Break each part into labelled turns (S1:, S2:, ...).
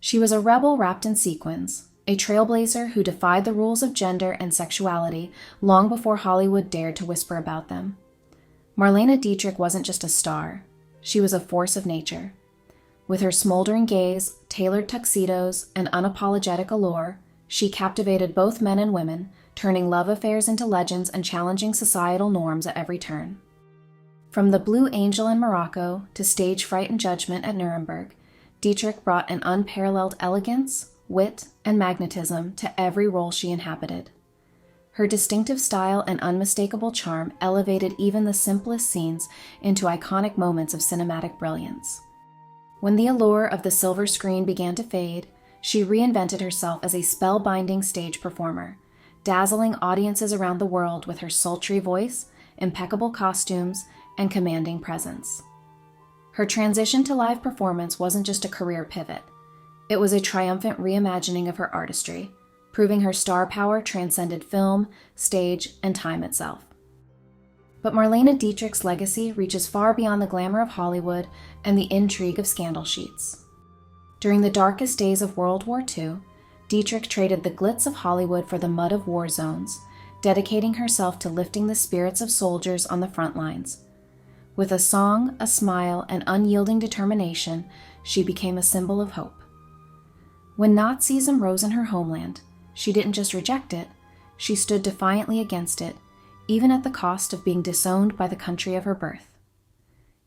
S1: She was a rebel wrapped in sequins, a trailblazer who defied the rules of gender and sexuality long before Hollywood dared to whisper about them. Marlene Dietrich wasn't just a star, she was a force of nature. With her smoldering gaze, tailored tuxedos, and unapologetic allure, she captivated both men and women, turning love affairs into legends and challenging societal norms at every turn. From the Blue Angel in Morocco to Stage Fright and Judgment at Nuremberg, Dietrich brought an unparalleled elegance, wit, and magnetism to every role she inhabited. Her distinctive style and unmistakable charm elevated even the simplest scenes into iconic moments of cinematic brilliance. When the allure of the silver screen began to fade, she reinvented herself as a spellbinding stage performer, dazzling audiences around the world with her sultry voice, impeccable costumes, and commanding presence. Her transition to live performance wasn't just a career pivot. It was a triumphant reimagining of her artistry, proving her star power transcended film, stage, and time itself. But Marlene Dietrich's legacy reaches far beyond the glamour of Hollywood and the intrigue of scandal sheets. During the darkest days of World War II, Dietrich traded the glitz of Hollywood for the mud of war zones, dedicating herself to lifting the spirits of soldiers on the front lines. With a song, a smile, and unyielding determination, she became a symbol of hope. When Nazism rose in her homeland, she didn't just reject it, she stood defiantly against it, even at the cost of being disowned by the country of her birth.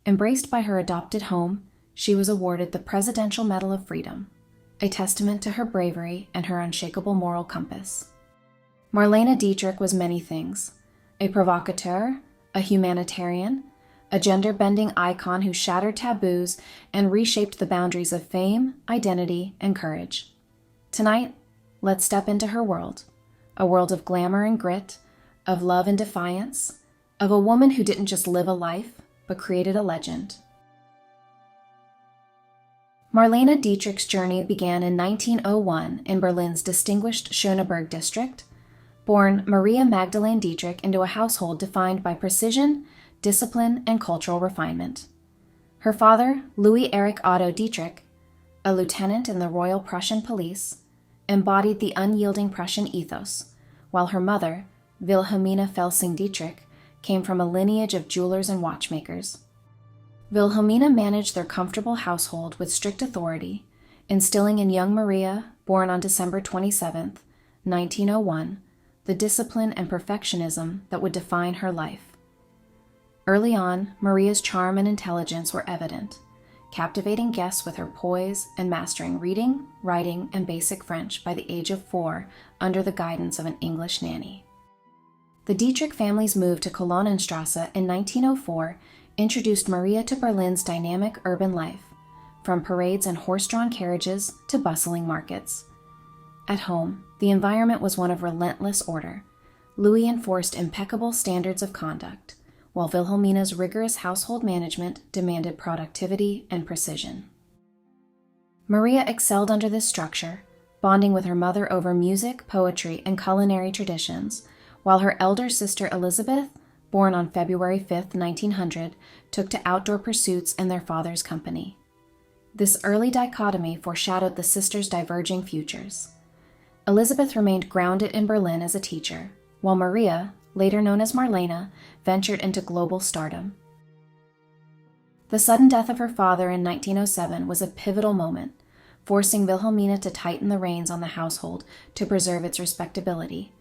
S1: Embraced by her adopted home, she was awarded the Presidential Medal of Freedom, a testament to her bravery and her unshakable moral compass. Marlene Dietrich was many things: a provocateur, a humanitarian, a gender-bending icon who shattered taboos and reshaped the boundaries of fame, identity, and courage. Tonight, let's step into her world, a world of glamour and grit, of love and defiance, of a woman who didn't just live a life, but created a legend. Marlene Dietrich's journey began in 1901 in Berlin's distinguished Schöneberg district. Born Maria Magdalene Dietrich into a household defined by precision, discipline, and cultural refinement. Her father, Louis Erich Otto Dietrich, a lieutenant in the Royal Prussian Police, embodied the unyielding Prussian ethos, while her mother, Wilhelmina Felsing Dietrich, came from a lineage of jewelers and watchmakers. Wilhelmina managed their comfortable household with strict authority, instilling in young Maria, born on December 27, 1901, the discipline and perfectionism that would define her life. Early on, Maria's charm and intelligence were evident, captivating guests with her poise and mastering reading, writing, and basic French by the age of 4 under the guidance of an English nanny. The Dietrich family's move to Kolonnenstrasse in 1904 introduced Maria to Berlin's dynamic urban life, from parades and horse-drawn carriages to bustling markets. At home, the environment was one of relentless order. Louis enforced impeccable standards of conduct, while Wilhelmina's rigorous household management demanded productivity and precision. Maria excelled under this structure, bonding with her mother over music, poetry, and culinary traditions, while her elder sister Elizabeth, born on February 5, 1900, took to outdoor pursuits in their father's company. This early dichotomy foreshadowed the sisters' diverging futures. Elizabeth remained grounded in Berlin as a teacher, while Maria, later known as Marlene, ventured into global stardom. The sudden death of her father in 1907 was a pivotal moment, forcing Wilhelmina to tighten the reins on the household to preserve its respectability.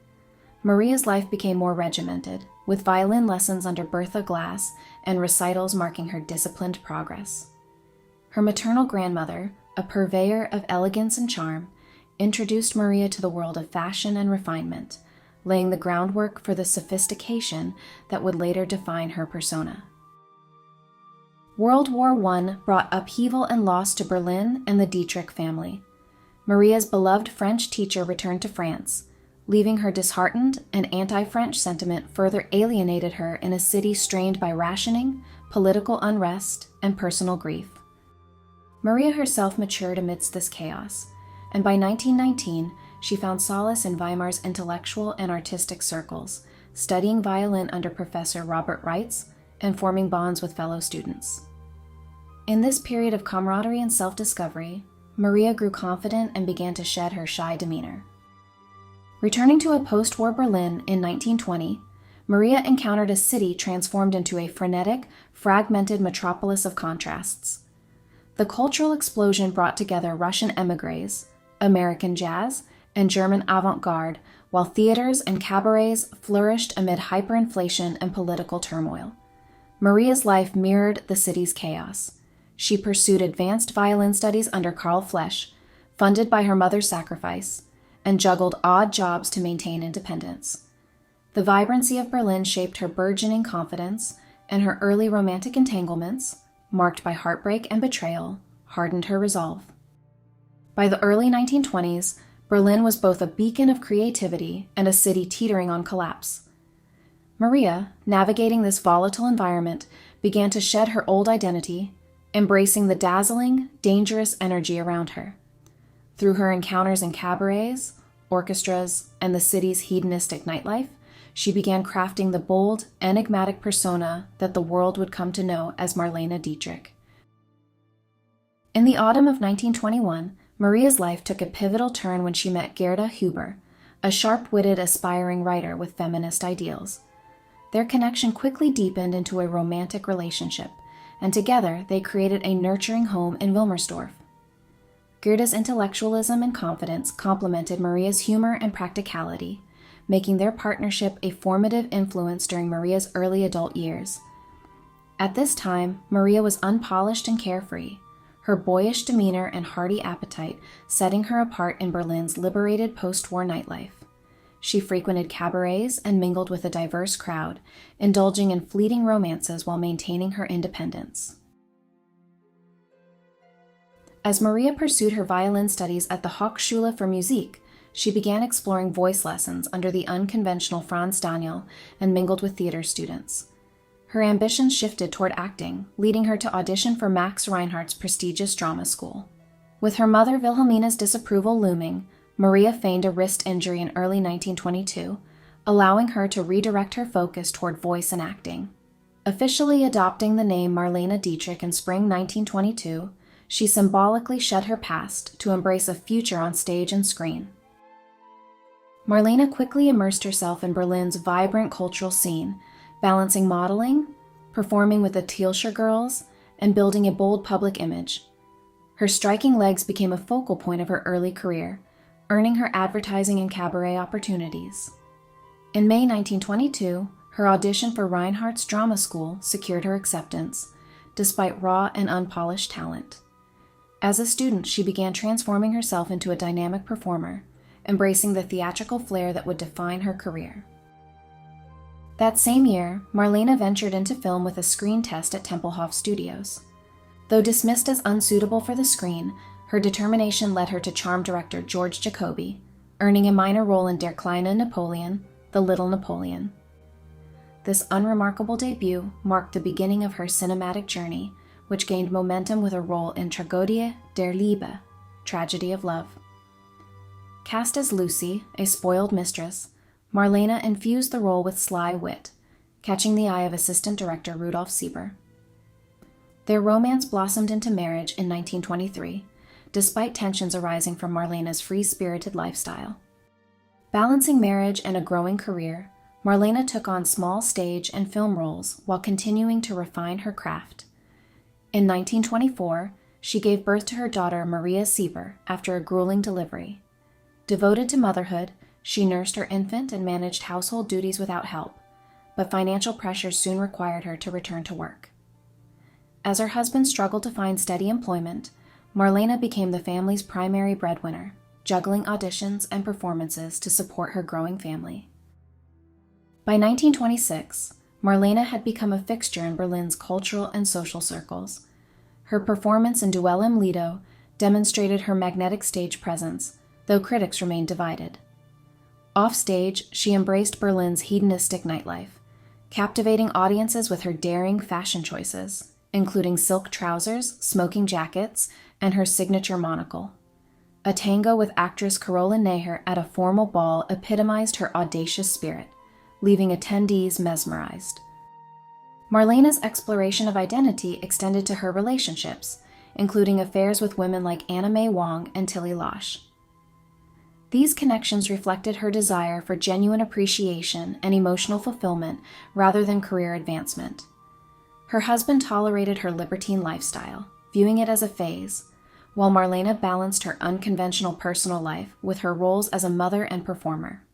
S1: Maria's life became more regimented, with violin lessons under Bertha Glass and recitals marking her disciplined progress. Her maternal grandmother, a purveyor of elegance and charm, introduced Maria to the world of fashion and refinement, laying the groundwork for the sophistication that would later define her persona. World War I brought upheaval and loss to Berlin and the Dietrich family. Maria's beloved French teacher returned to France, leaving her disheartened, and anti-French sentiment further alienated her in a city strained by rationing, political unrest, and personal grief. Maria herself matured amidst this chaos, and by 1919, she found solace in Weimar's intellectual and artistic circles, studying violin under Professor Robert Reitz and forming bonds with fellow students. In this period of camaraderie and self-discovery, Maria grew confident and began to shed her shy demeanor. Returning to a post-war Berlin in 1920, Maria encountered a city transformed into a frenetic, fragmented metropolis of contrasts. The cultural explosion brought together Russian émigrés, American jazz, and German avant-garde, while theaters and cabarets flourished amid hyperinflation and political turmoil. Maria's life mirrored the city's chaos. She pursued advanced violin studies under Karl Flesch, funded by her mother's sacrifice, and juggled odd jobs to maintain independence. The vibrancy of Berlin shaped her burgeoning confidence, and her early romantic entanglements, marked by heartbreak and betrayal, hardened her resolve. By the early 1920s, Berlin was both a beacon of creativity and a city teetering on collapse. Maria, navigating this volatile environment, began to shed her old identity, embracing the dazzling, dangerous energy around her. Through her encounters in cabarets, orchestras, and the city's hedonistic nightlife, she began crafting the bold, enigmatic persona that the world would come to know as Marlene Dietrich. In the autumn of 1921, Maria's life took a pivotal turn when she met Gerda Huber, a sharp-witted, aspiring writer with feminist ideals. Their connection quickly deepened into a romantic relationship, and together they created a nurturing home in Wilmersdorf. Gerda's intellectualism and confidence complemented Maria's humor and practicality, making their partnership a formative influence during Maria's early adult years. At this time, Maria was unpolished and carefree, her boyish demeanor and hearty appetite setting her apart in Berlin's liberated post-war nightlife. She frequented cabarets and mingled with a diverse crowd, indulging in fleeting romances while maintaining her independence. As Maria pursued her violin studies at the Hochschule für Musik, she began exploring voice lessons under the unconventional Franz Daniel and mingled with theater students. Her ambitions shifted toward acting, leading her to audition for Max Reinhardt's prestigious drama school. With her mother Wilhelmina's disapproval looming, Maria feigned a wrist injury in early 1922, allowing her to redirect her focus toward voice and acting. Officially adopting the name Marlene Dietrich in spring 1922, she symbolically shed her past to embrace a future on stage and screen. Marlene quickly immersed herself in Berlin's vibrant cultural scene, balancing modeling, performing with the Teilscher Girls, and building a bold public image. Her striking legs became a focal point of her early career, earning her advertising and cabaret opportunities. In May 1922, her audition for Reinhardt's drama school secured her acceptance, despite raw and unpolished talent. As a student, she began transforming herself into a dynamic performer, embracing the theatrical flair that would define her career. That same year, Marlene ventured into film with a screen test at Tempelhof Studios. Though dismissed as unsuitable for the screen, her determination led her to charm director George Jacobi, earning a minor role in Der kleine Napoleon, The Little Napoleon. This unremarkable debut marked the beginning of her cinematic journey, which gained momentum with a role in Tragödie der Liebe, Tragedy of Love. Cast as Lucy, a spoiled mistress, Marlene infused the role with sly wit, catching the eye of assistant director Rudolf Sieber. Their romance blossomed into marriage in 1923, despite tensions arising from Marlene's free-spirited lifestyle. Balancing marriage and a growing career, Marlene took on small stage and film roles while continuing to refine her craft. In 1924, she gave birth to her daughter Maria Sieber after a grueling delivery. Devoted to motherhood, she nursed her infant and managed household duties without help, but financial pressures soon required her to return to work. As her husband struggled to find steady employment, Marlene became the family's primary breadwinner, juggling auditions and performances to support her growing family. By 1926, Marlene had become a fixture in Berlin's cultural and social circles. Her performance in Duellum Lido demonstrated her magnetic stage presence, though critics remained divided. Offstage, she embraced Berlin's hedonistic nightlife, captivating audiences with her daring fashion choices, including silk trousers, smoking jackets, and her signature monocle. A tango with actress Caroline Neher at a formal ball epitomized her audacious spirit, leaving attendees mesmerized. Marlene's exploration of identity extended to her relationships, including affairs with women like Anna May Wong and Tilly Losh. These connections reflected her desire for genuine appreciation and emotional fulfillment rather than career advancement. Her husband tolerated her libertine lifestyle, viewing it as a phase, while Marlene balanced her unconventional personal life with her roles as a mother and performer.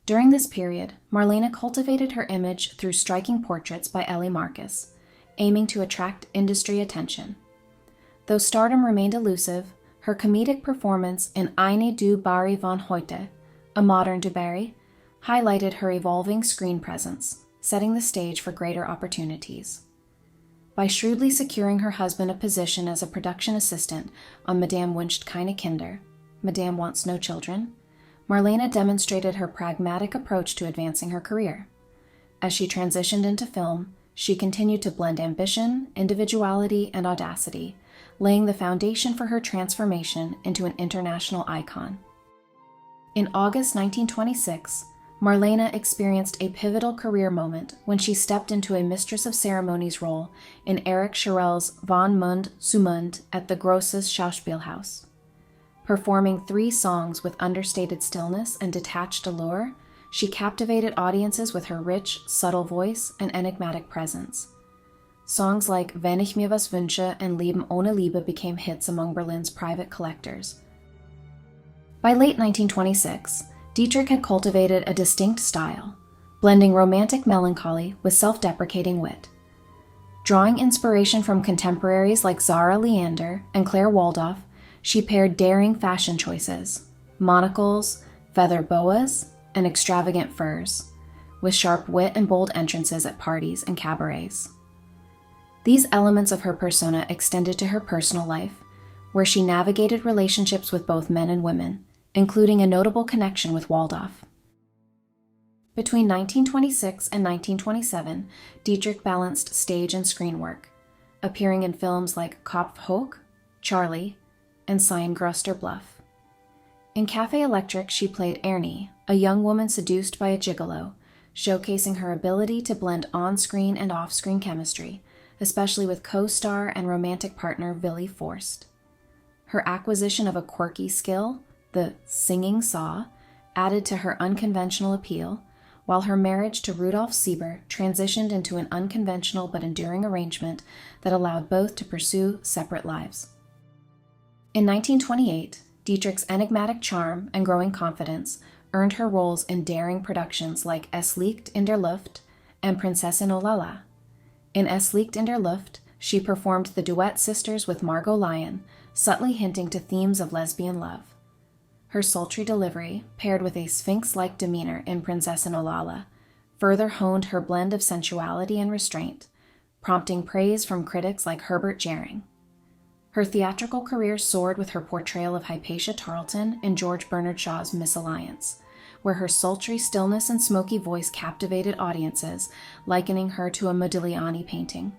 S1: During this period, Marlene cultivated her image through striking portraits by Ellie Marcus, aiming to attract industry attention. Though stardom remained elusive, her comedic performance in Eine du Barry von heute, a modern Du Barry, highlighted her evolving screen presence, setting the stage for greater opportunities. By shrewdly securing her husband a position as a production assistant on Madame wünscht keine Kinder, Madame wants no children, Marlene demonstrated her pragmatic approach to advancing her career. As she transitioned into film, she continued to blend ambition, individuality, and audacity, laying the foundation for her transformation into an international icon. In August 1926, Marlene experienced a pivotal career moment when she stepped into a mistress of ceremonies role in Erich Schirrell's Von Mund zu Mund at the Grosses Schauspielhaus. Performing 3 songs with understated stillness and detached allure, she captivated audiences with her rich, subtle voice and enigmatic presence. Songs like Wenn ich mir was wünsche and Leben ohne Liebe became hits among Berlin's private collectors. By late 1926, Dietrich had cultivated a distinct style, blending romantic melancholy with self-deprecating wit. Drawing inspiration from contemporaries like Zara Leander and Claire Waldorf, she paired daring fashion choices, monocles, feather boas, and extravagant furs, with sharp wit and bold entrances at parties and cabarets. These elements of her persona extended to her personal life, where she navigated relationships with both men and women, including a notable connection with Waldorf. Between 1926 and 1927, Dietrich balanced stage and screen work, appearing in films like Kopf hoch, Charlie, and Sein größter Bluff. In Café Electric, she played Ernie, a young woman seduced by a gigolo, showcasing her ability to blend on-screen and off-screen chemistry, especially with co-star and romantic partner Willy Forst. Her acquisition of a quirky skill, the singing saw, added to her unconventional appeal, while her marriage to Rudolf Sieber transitioned into an unconventional but enduring arrangement that allowed both to pursue separate lives. In 1928, Dietrich's enigmatic charm and growing confidence earned her roles in daring productions like Es liegt in der Luft and Prinzessin Olala. In Es liegt in der Luft, she performed the duet Sisters with Margot Lyon, subtly hinting to themes of lesbian love. Her sultry delivery, paired with a sphinx-like demeanor in Prinzessin Olala, further honed her blend of sensuality and restraint, prompting praise from critics like Herbert Jering. Her theatrical career soared with her portrayal of Hypatia Tarleton in George Bernard Shaw's Misalliance, where her sultry stillness and smoky voice captivated audiences, likening her to a Modigliani painting.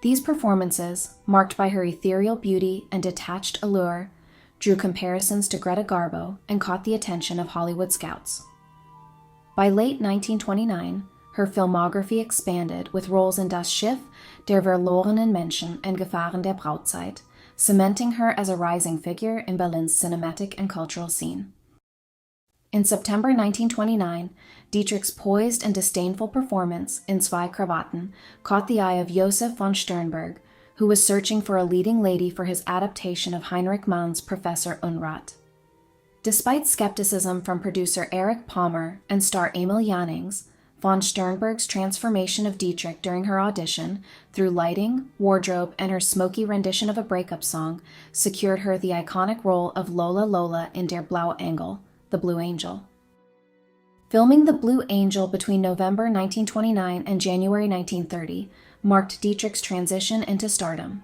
S1: These performances, marked by her ethereal beauty and detached allure, drew comparisons to Greta Garbo and caught the attention of Hollywood scouts. By late 1929, her filmography expanded with roles in Das Schiff, Der verlorenen Menschen and Gefahren der Brautzeit, cementing her as a rising figure in Berlin's cinematic and cultural scene. In September 1929, Dietrich's poised and disdainful performance in Zwei Krawatten caught the eye of Josef von Sternberg, who was searching for a leading lady for his adaptation of Heinrich Mann's Professor Unrat. Despite skepticism from producer Erich Palmer and star Emil Jannings, von Sternberg's transformation of Dietrich during her audition, through lighting, wardrobe, and her smoky rendition of a breakup song, secured her the iconic role of Lola Lola in Der Blaue Engel, the Blue Angel. Filming The Blue Angel between November 1929 and January 1930 marked Dietrich's transition into stardom.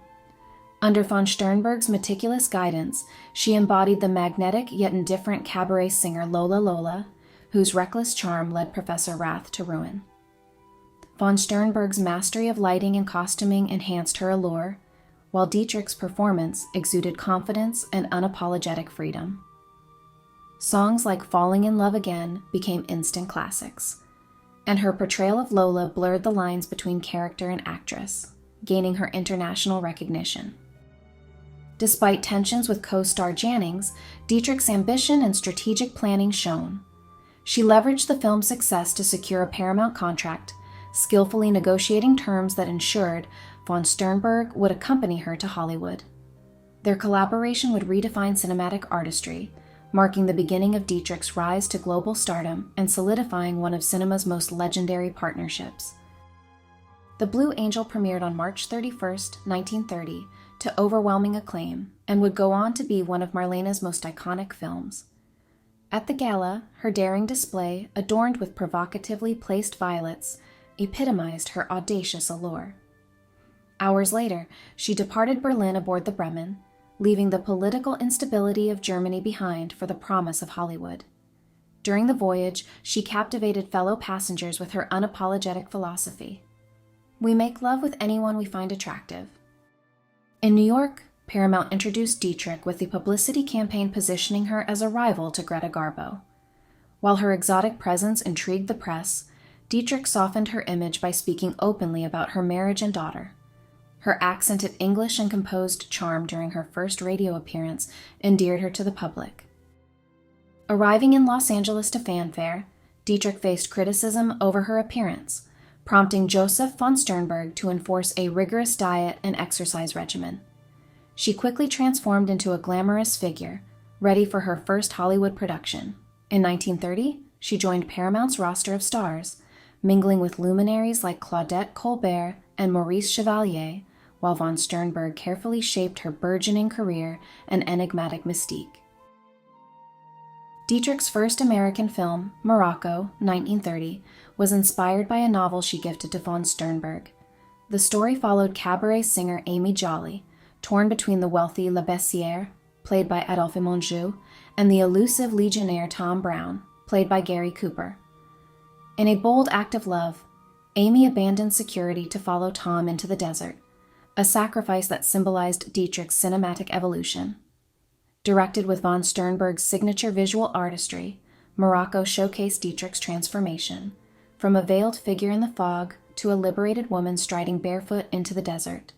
S1: Under von Sternberg's meticulous guidance, she embodied the magnetic yet indifferent cabaret singer Lola Lola, whose reckless charm led Professor Rath to ruin. Von Sternberg's mastery of lighting and costuming enhanced her allure, while Dietrich's performance exuded confidence and unapologetic freedom. Songs like Falling in Love Again became instant classics, and her portrayal of Lola blurred the lines between character and actress, gaining her international recognition. Despite tensions with co-star Jannings, Dietrich's ambition and strategic planning shone. She leveraged the film's success to secure a Paramount contract, skillfully negotiating terms that ensured von Sternberg would accompany her to Hollywood. Their collaboration would redefine cinematic artistry, marking the beginning of Dietrich's rise to global stardom and solidifying one of cinema's most legendary partnerships. The Blue Angel premiered on March 31, 1930, to overwhelming acclaim, and would go on to be one of Marlene's most iconic films. At the gala, her daring display, adorned with provocatively placed violets, epitomized her audacious allure. Hours later, she departed Berlin aboard the Bremen, leaving the political instability of Germany behind for the promise of Hollywood. During the voyage, she captivated fellow passengers with her unapologetic philosophy. We make love with anyone we find attractive. In New York, Paramount introduced Dietrich with the publicity campaign positioning her as a rival to Greta Garbo. While her exotic presence intrigued the press, Dietrich softened her image by speaking openly about her marriage and daughter. Her accented English and composed charm during her first radio appearance endeared her to the public. Arriving in Los Angeles to fanfare, Dietrich faced criticism over her appearance, prompting Joseph von Sternberg to enforce a rigorous diet and exercise regimen. She quickly transformed into a glamorous figure, ready for her first Hollywood production. In 1930, she joined Paramount's roster of stars, mingling with luminaries like Claudette Colbert and Maurice Chevalier, while von Sternberg carefully shaped her burgeoning career and enigmatic mystique. Dietrich's first American film, Morocco, 1930, was inspired by a novel she gifted to von Sternberg. The story followed cabaret singer Amy Jolly, torn between the wealthy La Bessière, played by Adolphe Monjou, and the elusive legionnaire Tom Brown, played by Gary Cooper. In a bold act of love, Amy abandoned security to follow Tom into the desert, a sacrifice that symbolized Dietrich's cinematic evolution. Directed with von Sternberg's signature visual artistry, Morocco showcased Dietrich's transformation, from a veiled figure in the fog to a liberated woman striding barefoot into the desert.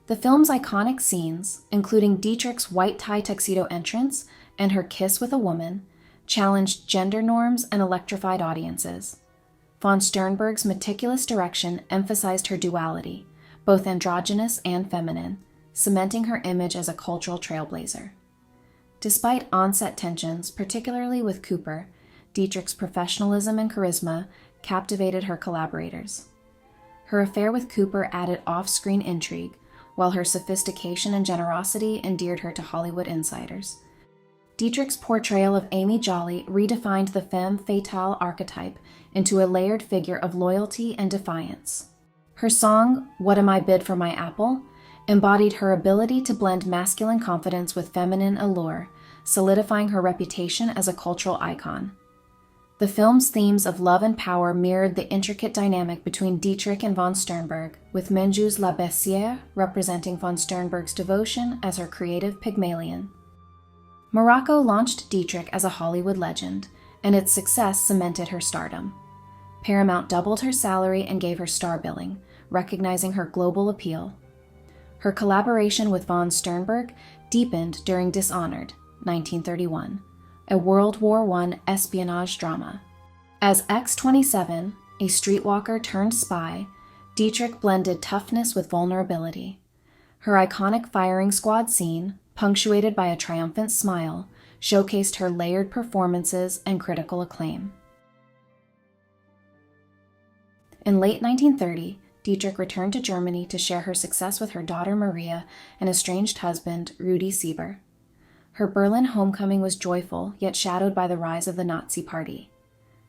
S1: The film's iconic scenes, including Dietrich's white tie tuxedo entrance and her kiss with a woman, challenged gender norms and electrified audiences. Von Sternberg's meticulous direction emphasized her duality, both androgynous and feminine, cementing her image as a cultural trailblazer. Despite on-set tensions, particularly with Cooper, Dietrich's professionalism and charisma captivated her collaborators. Her affair with Cooper added off-screen intrigue, while her sophistication and generosity endeared her to Hollywood insiders. Dietrich's portrayal of Amy Jolly redefined the femme fatale archetype into a layered figure of loyalty and defiance. Her song, What Am I Bid for My Apple?, embodied her ability to blend masculine confidence with feminine allure, solidifying her reputation as a cultural icon. The film's themes of love and power mirrored the intricate dynamic between Dietrich and von Sternberg, with Monjou's La Bessière representing von Sternberg's devotion as her creative Pygmalion. Morocco launched Dietrich as a Hollywood legend, and its success cemented her stardom. Paramount doubled her salary and gave her star billing, recognizing her global appeal. Her collaboration with von Sternberg deepened during Dishonored, 1931, a World War I espionage drama. As X-27, a streetwalker turned spy, Dietrich blended toughness with vulnerability. Her iconic firing squad scene, punctuated by a triumphant smile, showcased her layered performances and critical acclaim. In late 1930, Dietrich returned to Germany to share her success with her daughter Maria and estranged husband Rudi Sieber. Her Berlin homecoming was joyful, yet shadowed by the rise of the Nazi Party.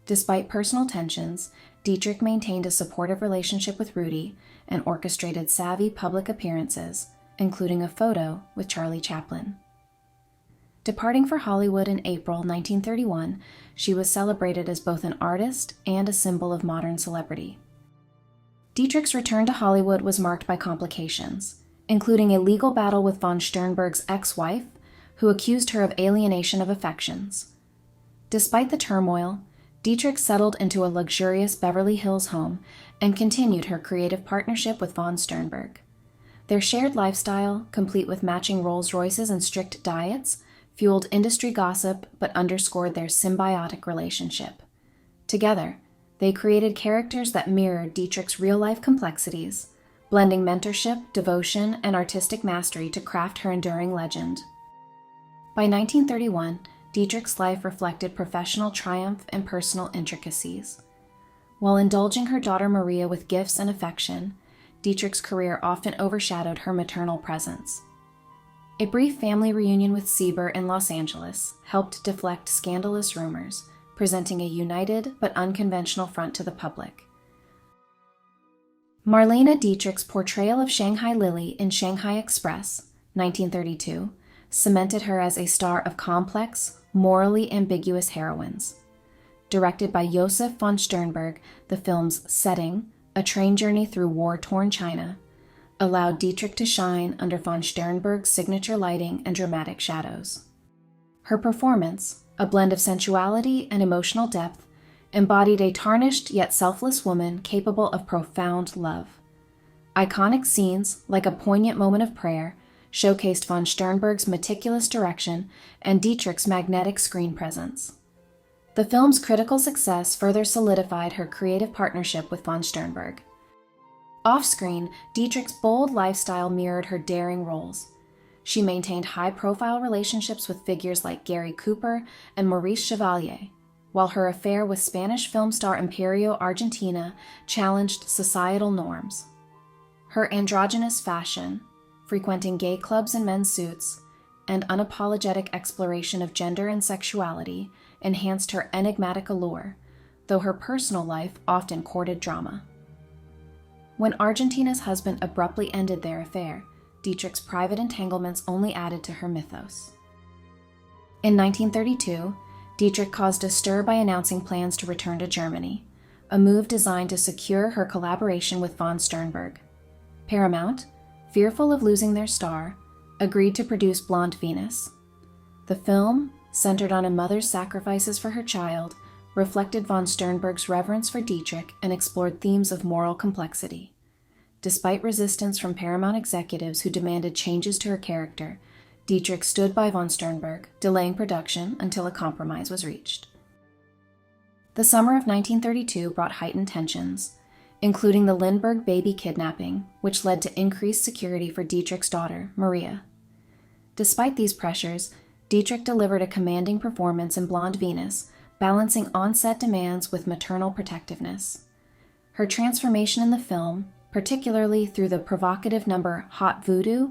S1: Despite personal tensions, Dietrich maintained a supportive relationship with Rudi and orchestrated savvy public appearances, including a photo with Charlie Chaplin. Departing for Hollywood in April 1931, she was celebrated as both an artist and a symbol of modern celebrity. Dietrich's return to Hollywood was marked by complications, including a legal battle with von Sternberg's ex-wife, who accused her of alienation of affections. Despite the turmoil, Dietrich settled into a luxurious Beverly Hills home and continued her creative partnership with von Sternberg. Their shared lifestyle, complete with matching Rolls Royces and strict diets, fueled industry gossip but underscored their symbiotic relationship. Together, they created characters that mirrored Dietrich's real-life complexities, blending mentorship, devotion, and artistic mastery to craft her enduring legend. By 1931, Dietrich's life reflected professional triumph and personal intricacies. While indulging her daughter Maria with gifts and affection, Dietrich's career often overshadowed her maternal presence. A brief family reunion with Sieber in Los Angeles helped deflect scandalous rumors, presenting a united but unconventional front to the public. Marlene Dietrich's portrayal of Shanghai Lily in Shanghai Express, 1932, cemented her as a star of complex, morally ambiguous heroines. Directed by Josef von Sternberg, the film's setting, a train journey through war-torn China, allowed Dietrich to shine under von Sternberg's signature lighting and dramatic shadows. Her performance, a blend of sensuality and emotional depth, embodied a tarnished yet selfless woman capable of profound love. Iconic scenes, like a poignant moment of prayer, showcased von Sternberg's meticulous direction and Dietrich's magnetic screen presence. The film's critical success further solidified her creative partnership with von Sternberg. Off-screen, Dietrich's bold lifestyle mirrored her daring roles. She maintained high-profile relationships with figures like Gary Cooper and Maurice Chevalier, while her affair with Spanish film star Imperio Argentina challenged societal norms. Her androgynous fashion, frequenting gay clubs in men's suits, and unapologetic exploration of gender and sexuality enhanced her enigmatic allure, though her personal life often courted drama. When Argentina's husband abruptly ended their affair, Dietrich's private entanglements only added to her mythos. In 1932, Dietrich caused a stir by announcing plans to return to Germany, a move designed to secure her collaboration with von Sternberg. Paramount, fearful of losing their star, agreed to produce Blonde Venus. The film, centered on a mother's sacrifices for her child, reflected von Sternberg's reverence for Dietrich and explored themes of moral complexity. Despite resistance from Paramount executives who demanded changes to her character, Dietrich stood by von Sternberg, delaying production until a compromise was reached. The summer of 1932 brought heightened tensions, including the Lindbergh baby kidnapping, which led to increased security for Dietrich's daughter, Maria. Despite these pressures, Dietrich delivered a commanding performance in Blonde Venus, balancing on-set demands with maternal protectiveness. Her transformation in the film, particularly through the provocative number Hot Voodoo,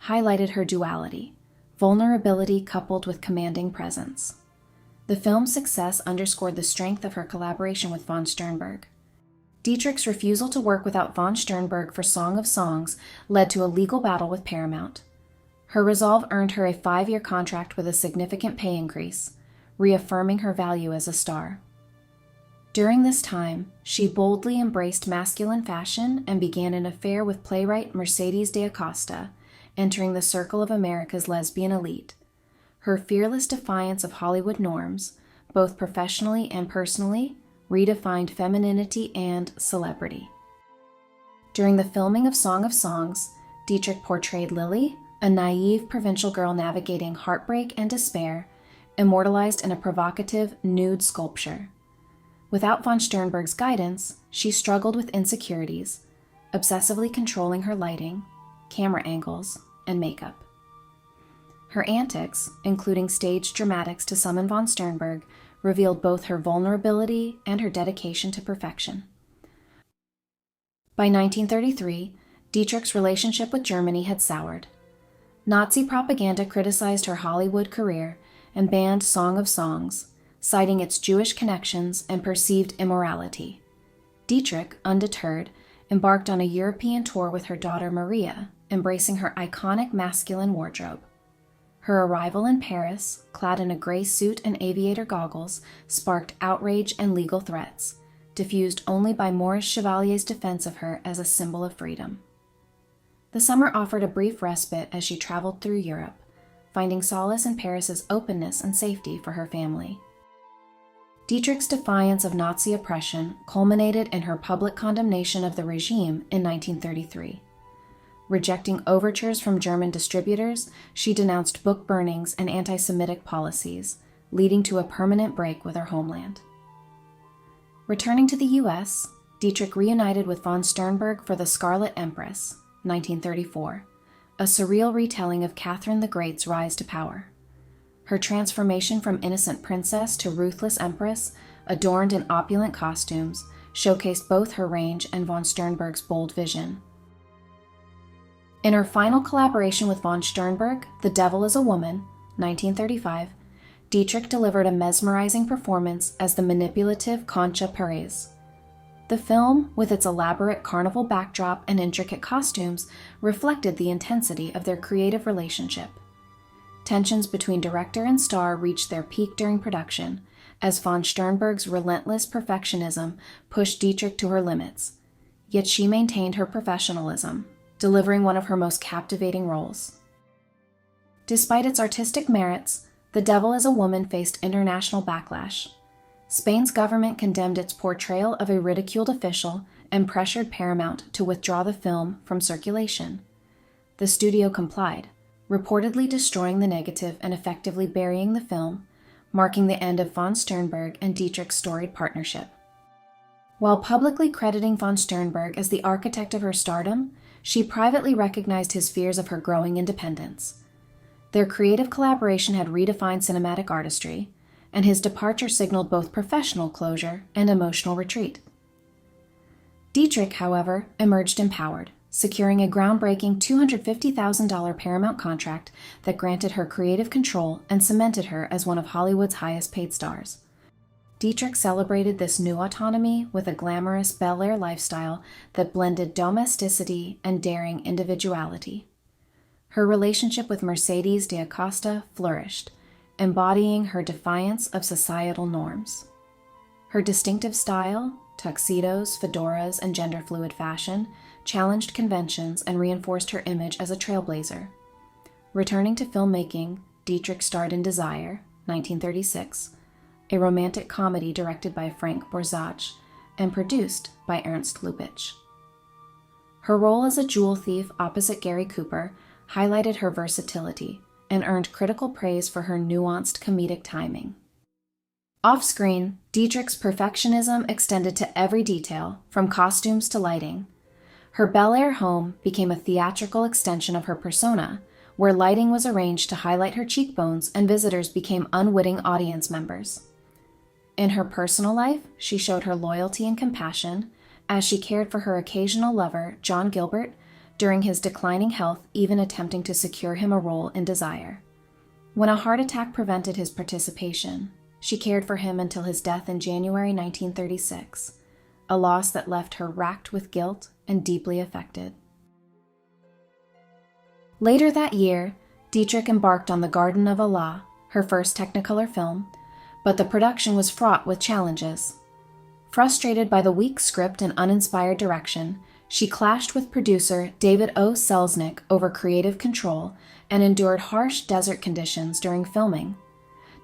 S1: highlighted her duality, vulnerability coupled with commanding presence. The film's success underscored the strength of her collaboration with von Sternberg. Dietrich's refusal to work without von Sternberg for Song of Songs led to a legal battle with Paramount. Her resolve earned her a 5-year contract with a significant pay increase, reaffirming her value as a star. During this time, she boldly embraced masculine fashion and began an affair with playwright Mercedes de Acosta, entering the circle of America's lesbian elite. Her fearless defiance of Hollywood norms, both professionally and personally, redefined femininity and celebrity. During the filming of Song of Songs, Dietrich portrayed Lily, a naive provincial girl navigating heartbreak and despair, immortalized in a provocative nude sculpture. Without von Sternberg's guidance, she struggled with insecurities, obsessively controlling her lighting, camera angles, and makeup. Her antics, including staged dramatics to summon von Sternberg, revealed both her vulnerability and her dedication to perfection. By 1933, Dietrich's relationship with Germany had soured. Nazi propaganda criticized her Hollywood career and banned Song of Songs, citing its Jewish connections and perceived immorality. Dietrich, undeterred, embarked on a European tour with her daughter Maria, embracing her iconic masculine wardrobe. Her arrival in Paris, clad in a gray suit and aviator goggles, sparked outrage and legal threats, diffused only by Maurice Chevalier's defense of her as a symbol of freedom. The summer offered a brief respite as she traveled through Europe, finding solace in Paris's openness and safety for her family. Dietrich's defiance of Nazi oppression culminated in her public condemnation of the regime in 1933. Rejecting overtures from German distributors, she denounced book burnings and anti-Semitic policies, leading to a permanent break with her homeland. Returning to the U.S., Dietrich reunited with von Sternberg for The Scarlet Empress, 1934, a surreal retelling of Catherine the Great's rise to power. Her transformation from innocent princess to ruthless empress, adorned in opulent costumes, showcased both her range and von Sternberg's bold vision. In her final collaboration with von Sternberg, The Devil is a Woman, 1935, Dietrich delivered a mesmerizing performance as the manipulative Concha Perez. The film, with its elaborate carnival backdrop and intricate costumes, reflected the intensity of their creative relationship. Tensions between director and star reached their peak during production, as von Sternberg's relentless perfectionism pushed Dietrich to her limits. Yet she maintained her professionalism, delivering one of her most captivating roles. Despite its artistic merits, The Devil is a Woman faced international backlash. Spain's government condemned its portrayal of a ridiculed official and pressured Paramount to withdraw the film from circulation. The studio complied, reportedly destroying the negative and effectively burying the film, marking the end of von Sternberg and Dietrich's storied partnership. While publicly crediting von Sternberg as the architect of her stardom, she privately recognized his fears of her growing independence. Their creative collaboration had redefined cinematic artistry, and his departure signaled both professional closure and emotional retreat. Dietrich, however, emerged empowered, securing a groundbreaking $250,000 Paramount contract that granted her creative control and cemented her as one of Hollywood's highest-paid stars. Dietrich celebrated this new autonomy with a glamorous Bel Air lifestyle that blended domesticity and daring individuality. Her relationship with Mercedes de Acosta flourished, embodying her defiance of societal norms. Her distinctive style, tuxedos, fedoras, and gender-fluid fashion, challenged conventions and reinforced her image as a trailblazer. Returning to filmmaking, Dietrich starred in Desire, 1936, a romantic comedy directed by Frank Borzage and produced by Ernst Lubitsch. Her role as a jewel thief opposite Gary Cooper highlighted her versatility and earned critical praise for her nuanced comedic timing. Off-screen, Dietrich's perfectionism extended to every detail, from costumes to lighting. Her Bel Air home became a theatrical extension of her persona, where lighting was arranged to highlight her cheekbones and visitors became unwitting audience members. In her personal life, she showed her loyalty and compassion, as she cared for her occasional lover, John Gilbert, during his declining health, even attempting to secure him a role in Desire. When a heart attack prevented his participation, she cared for him until his death in January 1936, a loss that left her racked with guilt and deeply affected. Later that year, Dietrich embarked on The Garden of Allah, her first Technicolor film, but the production was fraught with challenges. Frustrated by the weak script and uninspired direction, she clashed with producer David O. Selznick over creative control and endured harsh desert conditions during filming.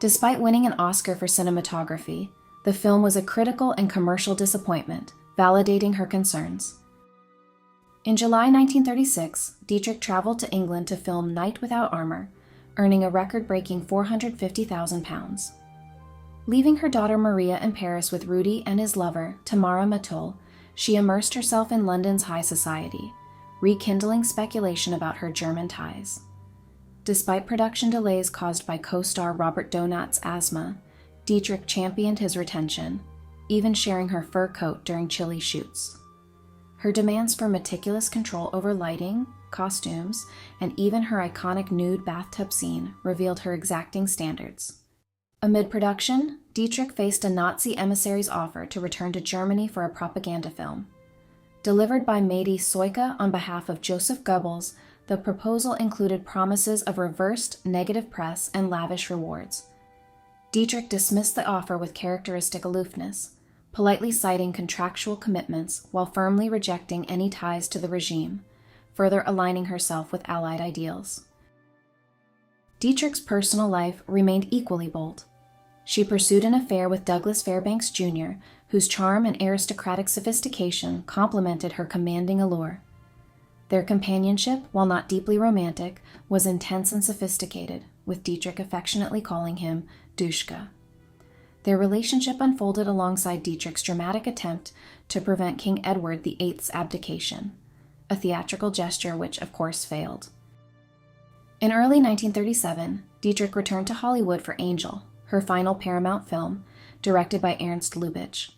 S1: Despite winning an Oscar for cinematography, the film was a critical and commercial disappointment, validating her concerns. In July 1936, Dietrich traveled to England to film Night Without Armor, earning a record-breaking £450,000. Leaving her daughter Maria in Paris with Rudy and his lover, Tamara Matul, she immersed herself in London's high society, rekindling speculation about her German ties. Despite production delays caused by co-star Robert Donat's asthma, Dietrich championed his retention, even sharing her fur coat during chilly shoots. Her demands for meticulous control over lighting, costumes, and even her iconic nude bathtub scene revealed her exacting standards. Amid production, Dietrich faced a Nazi emissary's offer to return to Germany for a propaganda film. Delivered by Mady Soika on behalf of Joseph Goebbels, the proposal included promises of reversed negative press and lavish rewards. Dietrich dismissed the offer with characteristic aloofness, politely citing contractual commitments while firmly rejecting any ties to the regime, further aligning herself with Allied ideals. Dietrich's personal life remained equally bold. She pursued an affair with Douglas Fairbanks Jr., whose charm and aristocratic sophistication complemented her commanding allure. Their companionship, while not deeply romantic, was intense and sophisticated, with Dietrich affectionately calling him Duschka. Their relationship unfolded alongside Dietrich's dramatic attempt to prevent King Edward VIII's abdication, a theatrical gesture which, of course, failed. In early 1937, Dietrich returned to Hollywood for Angel, her final Paramount film, directed by Ernst Lubitsch.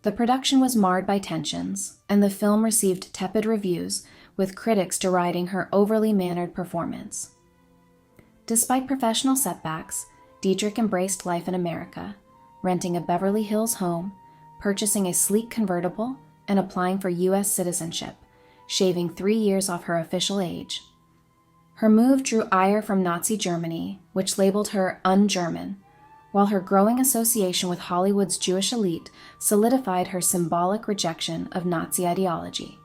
S1: The production was marred by tensions, and the film received tepid reviews, with critics deriding her overly mannered performance. Despite professional setbacks, Dietrich embraced life in America, renting a Beverly Hills home, purchasing a sleek convertible, and applying for U.S. citizenship, shaving 3 years off her official age. Her move drew ire from Nazi Germany, which labeled her un-German, while her growing association with Hollywood's Jewish elite solidified her symbolic rejection of Nazi ideology.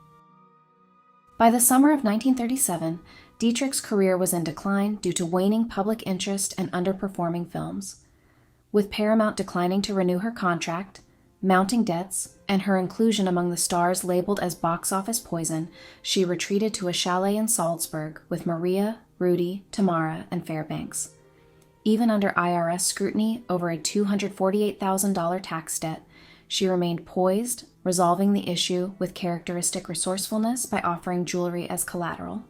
S1: By the summer of 1937, Dietrich's career was in decline due to waning public interest and underperforming films. With Paramount declining to renew her contract, mounting debts, and her inclusion among the stars labeled as box office poison, she retreated to a chalet in Salzburg with Maria, Rudy, Tamara, and Fairbanks. Even under IRS scrutiny over a $248,000 tax debt, she remained poised, resolving the issue with characteristic resourcefulness by offering jewelry as collateral.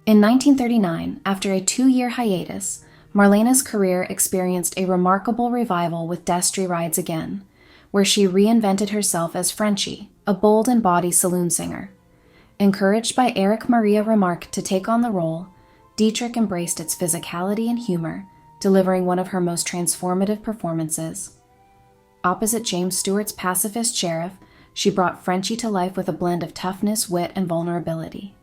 S1: In 1939, after a 2-year hiatus, Marlene's career experienced a remarkable revival with Destry Rides Again, where she reinvented herself as Frenchie, a bold and bawdy saloon singer. Encouraged by Erich Maria Remarque to take on the role, Dietrich embraced its physicality and humor, delivering one of her most transformative performances. Opposite James Stewart's pacifist sheriff, she brought Frenchie to life with a blend of toughness, wit, and vulnerability.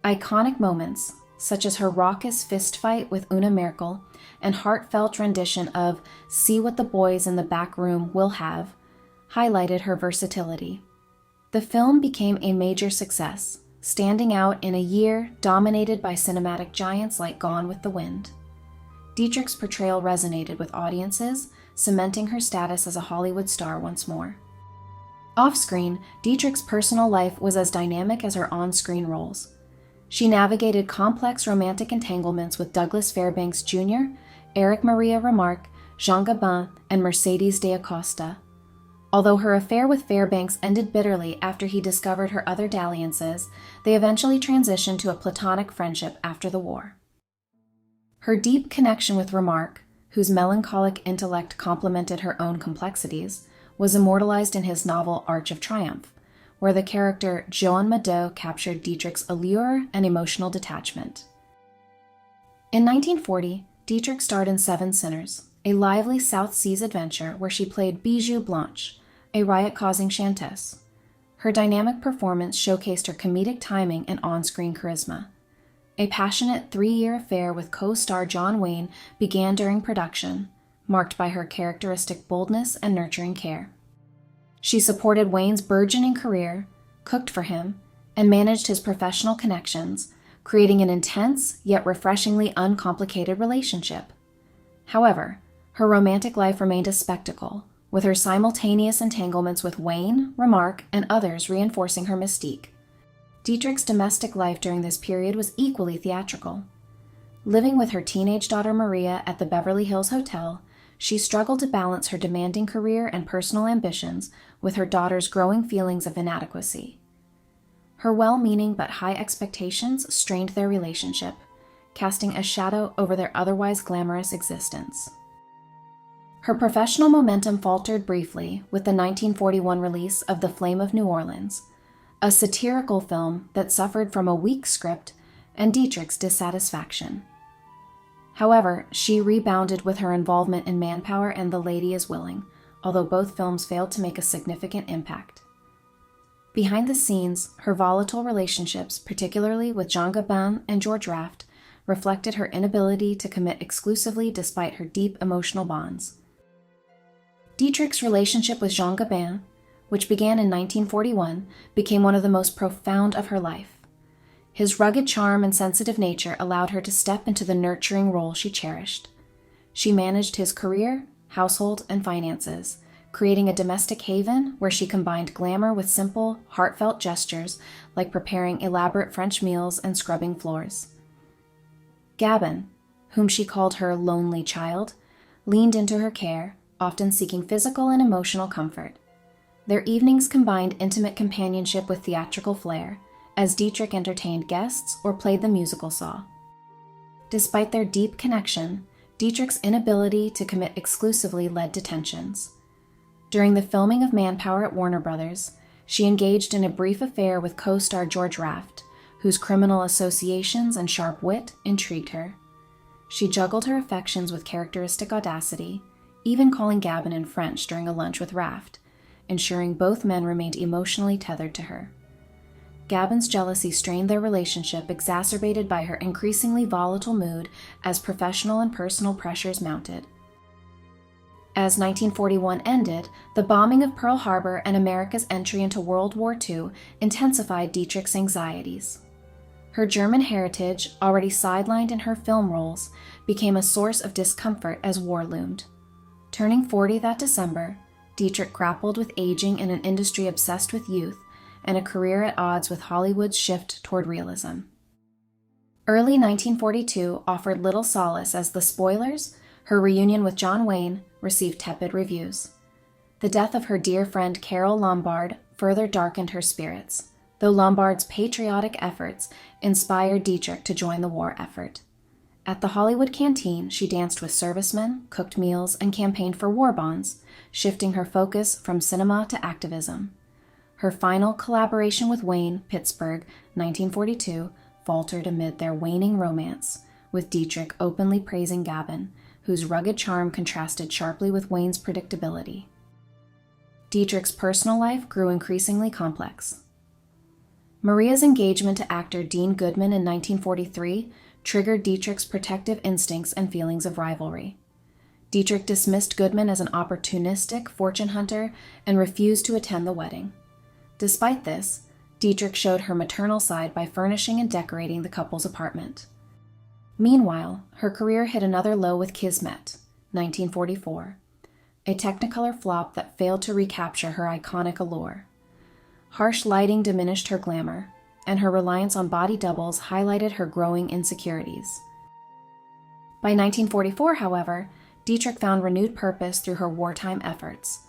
S1: Iconic moments, such as her raucous fistfight with Una Merkel and heartfelt rendition of See What the Boys in the Back Room Will Have, highlighted her versatility. The film became a major success, standing out in a year dominated by cinematic giants like Gone with the Wind. Dietrich's portrayal resonated with audiences, cementing her status as a Hollywood star once more. Off-screen, Dietrich's personal life was as dynamic as her on-screen roles. She navigated complex romantic entanglements with Douglas Fairbanks Jr., Erich Maria Remarque, Jean Gabin, and Mercedes de Acosta. Although her affair with Fairbanks ended bitterly after he discovered her other dalliances, they eventually transitioned to a platonic friendship after the war. Her deep connection with Remarque, whose melancholic intellect complemented her own complexities, was immortalized in his novel Arch of Triumph, where the character Joan Mado captured Dietrich's allure and emotional detachment. In 1940, Dietrich starred in Seven Sinners, a lively South Seas adventure where she played Bijou Blanche, a riot-causing chantess. Her dynamic performance showcased her comedic timing and on-screen charisma. A passionate 3-year affair with co-star John Wayne began during production, marked by her characteristic boldness and nurturing care. She supported Wayne's burgeoning career, cooked for him, and managed his professional connections, creating an intense yet refreshingly uncomplicated relationship. However, her romantic life remained a spectacle, with her simultaneous entanglements with Wayne, Remarque, and others reinforcing her mystique. Dietrich's domestic life during this period was equally theatrical. Living with her teenage daughter Maria at the Beverly Hills Hotel, she struggled to balance her demanding career and personal ambitions with her daughter's growing feelings of inadequacy. Her well-meaning but high expectations strained their relationship, casting a shadow over their otherwise glamorous existence. Her professional momentum faltered briefly with the 1941 release of The Flame of New Orleans, a satirical film that suffered from a weak script and Dietrich's dissatisfaction. However, she rebounded with her involvement in Manpower and The Lady is Willing, although both films failed to make a significant impact. Behind the scenes, her volatile relationships, particularly with Jean Gabin and George Raft, reflected her inability to commit exclusively despite her deep emotional bonds. Dietrich's relationship with Jean Gabin, which began in 1941, became one of the most profound of her life. His rugged charm and sensitive nature allowed her to step into the nurturing role she cherished. She managed his career, household, and finances, creating a domestic haven where she combined glamour with simple, heartfelt gestures like preparing elaborate French meals and scrubbing floors. Gabin, whom she called her lonely child, leaned into her care, often seeking physical and emotional comfort. Their evenings combined intimate companionship with theatrical flair, as Dietrich entertained guests or played the musical saw. Despite their deep connection, Dietrich's inability to commit exclusively led to tensions. During the filming of Manpower at Warner Brothers, she engaged in a brief affair with co-star George Raft, whose criminal associations and sharp wit intrigued her. She juggled her affections with characteristic audacity, even calling Gabin in French during a lunch with Raft, ensuring both men remained emotionally tethered to her. Gabin's jealousy strained their relationship, exacerbated by her increasingly volatile mood as professional and personal pressures mounted. As 1941 ended, the bombing of Pearl Harbor and America's entry into World War II intensified Dietrich's anxieties. Her German heritage, already sidelined in her film roles, became a source of discomfort as war loomed. Turning 40 that December, Dietrich grappled with aging in an industry obsessed with youth and a career at odds with Hollywood's shift toward realism. Early 1942 offered little solace as The Spoilers, her reunion with John Wayne, received tepid reviews. The death of her dear friend Carole Lombard further darkened her spirits, though Lombard's patriotic efforts inspired Dietrich to join the war effort. At the Hollywood Canteen, she danced with servicemen, cooked meals, and campaigned for war bonds, shifting her focus from cinema to activism. Her final collaboration with Wayne, Pittsburgh, 1942, faltered amid their waning romance, with Dietrich openly praising Gabin, whose rugged charm contrasted sharply with Wayne's predictability. Dietrich's personal life grew increasingly complex. Maria's engagement to actor Dean Goodman in 1943 triggered Dietrich's protective instincts and feelings of rivalry. Dietrich dismissed Goodman as an opportunistic fortune hunter and refused to attend the wedding. Despite this, Dietrich showed her maternal side by furnishing and decorating the couple's apartment. Meanwhile, her career hit another low with Kismet, 1944, a Technicolor flop that failed to recapture her iconic allure. Harsh lighting diminished her glamour, and her reliance on body doubles highlighted her growing insecurities. By 1944, however, Dietrich found renewed purpose through her wartime efforts.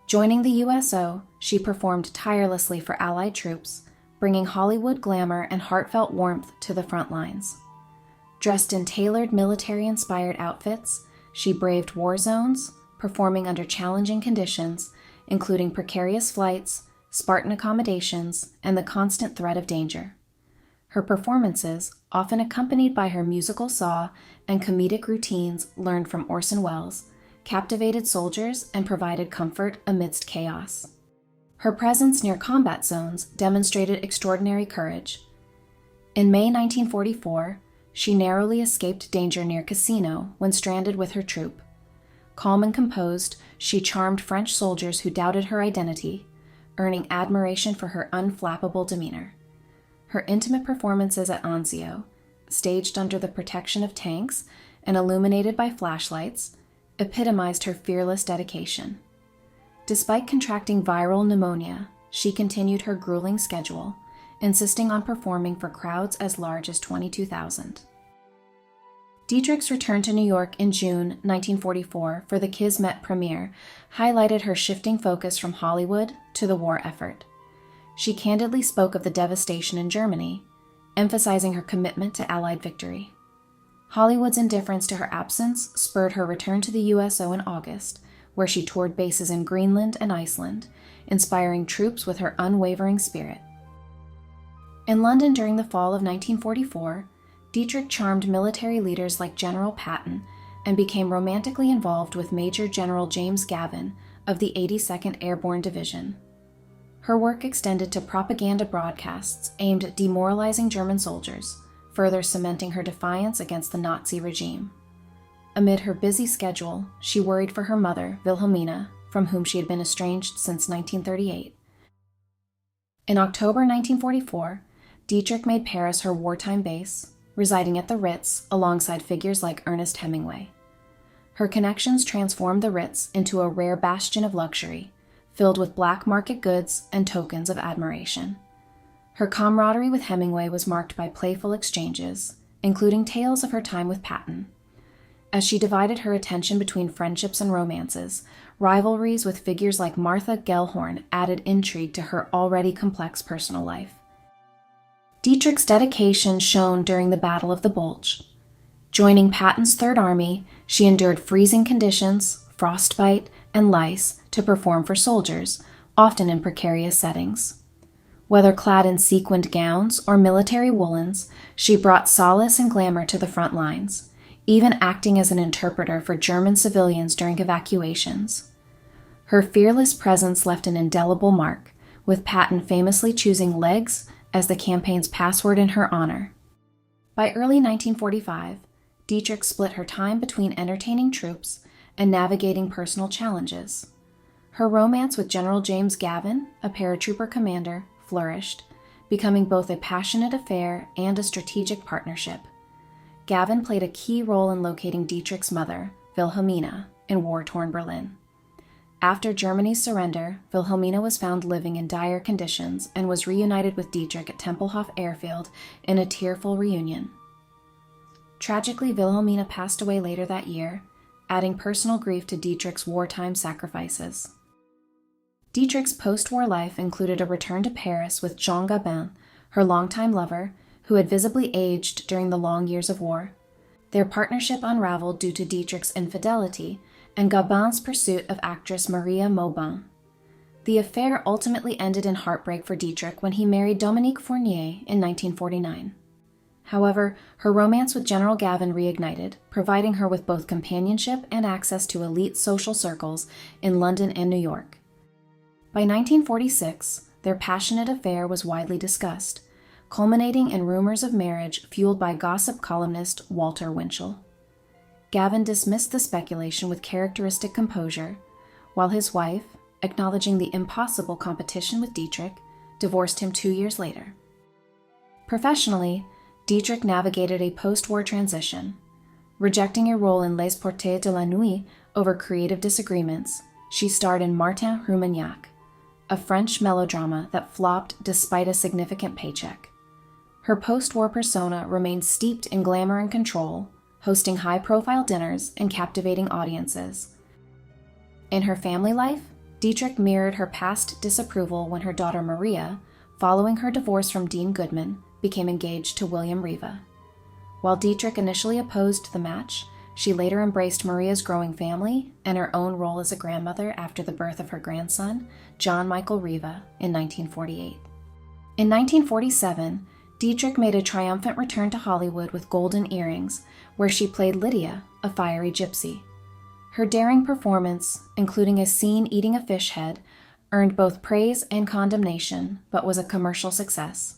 S1: Joining the USO, she performed tirelessly for Allied troops, bringing Hollywood glamour and heartfelt warmth to the front lines. Dressed in tailored military-inspired outfits, she braved war zones, performing under challenging conditions, including precarious flights, Spartan accommodations, and the constant threat of danger. Her performances, often accompanied by her musical saw and comedic routines learned from Orson Welles, captivated soldiers and provided comfort amidst chaos. Her presence near combat zones demonstrated extraordinary courage. In May 1944, she narrowly escaped danger near Cassino when stranded with her troop. Calm and composed, she charmed French soldiers who doubted her identity, earning admiration for her unflappable demeanor. Her intimate performances at Anzio, staged under the protection of tanks and illuminated by flashlights, epitomized her fearless dedication. Despite contracting viral pneumonia, she continued her grueling schedule, insisting on performing for crowds as large as 22,000. Dietrich's return to New York in June 1944 for the Kismet premiere highlighted her shifting focus from Hollywood to the war effort. She candidly spoke of the devastation in Germany, emphasizing her commitment to Allied victory. Hollywood's indifference to her absence spurred her return to the USO in August, where she toured bases in Greenland and Iceland, inspiring troops with her unwavering spirit. In London during the fall of 1944, Dietrich charmed military leaders like General Patton and became romantically involved with Major General James Gavin of the 82nd Airborne Division. Her work extended to propaganda broadcasts aimed at demoralizing German soldiers, further cementing her defiance against the Nazi regime. Amid her busy schedule, she worried for her mother, Wilhelmina, from whom she had been estranged since 1938. In October 1944, Dietrich made Paris her wartime base, residing at the Ritz alongside figures like Ernest Hemingway. Her connections transformed the Ritz into a rare bastion of luxury, filled with black market goods and tokens of admiration. Her camaraderie with Hemingway was marked by playful exchanges, including tales of her time with Patton. As she divided her attention between friendships and romances, rivalries with figures like Martha Gellhorn added intrigue to her already complex personal life. Dietrich's dedication shone during the Battle of the Bulge. Joining Patton's Third Army, she endured freezing conditions, frostbite, and lice to perform for soldiers, often in precarious settings. Whether clad in sequined gowns or military woolens, she brought solace and glamour to the front lines, even acting as an interpreter for German civilians during evacuations. Her fearless presence left an indelible mark, with Patton famously choosing legs as the campaign's password in her honor. By early 1945, Dietrich split her time between entertaining troops and navigating personal challenges. Her romance with General James Gavin, a paratrooper commander, flourished, becoming both a passionate affair and a strategic partnership. Gavin played a key role in locating Dietrich's mother, Wilhelmina, in war-torn Berlin. After Germany's surrender, Wilhelmina was found living in dire conditions and was reunited with Dietrich at Tempelhof Airfield in a tearful reunion. Tragically, Wilhelmina passed away later that year, adding personal grief to Dietrich's wartime sacrifices. Dietrich's post-war life included a return to Paris with Jean Gabin, her longtime lover, who had visibly aged during the long years of war. Their partnership unraveled due to Dietrich's infidelity and Gabin's pursuit of actress Maria Maubin. The affair ultimately ended in heartbreak for Dietrich when he married Dominique Fournier in 1949. However, her romance with General Gavin reignited, providing her with both companionship and access to elite social circles in London and New York. By 1946, their passionate affair was widely discussed, culminating in rumors of marriage fueled by gossip columnist Walter Winchell. Gavin dismissed the speculation with characteristic composure, while his wife, acknowledging the impossible competition with Dietrich, divorced him 2 years later. Professionally, Dietrich navigated a post-war transition. Rejecting a role in Les Portées de la Nuit over creative disagreements, she starred in Martin Roumaniac, a French melodrama that flopped despite a significant paycheck. Her post-war persona remained steeped in glamour and control, hosting high-profile dinners and captivating audiences. In her family life, Dietrich mirrored her past disapproval when her daughter Maria, following her divorce from Dean Goodman, became engaged to William Riva. While Dietrich initially opposed the match, she later embraced Maria's growing family and her own role as a grandmother after the birth of her grandson, John Michael Riva, in 1948. In 1947, Dietrich made a triumphant return to Hollywood with Golden Earrings, where she played Lydia, a fiery gypsy. Her daring performance, including a scene eating a fish head, earned both praise and condemnation, but was a commercial success.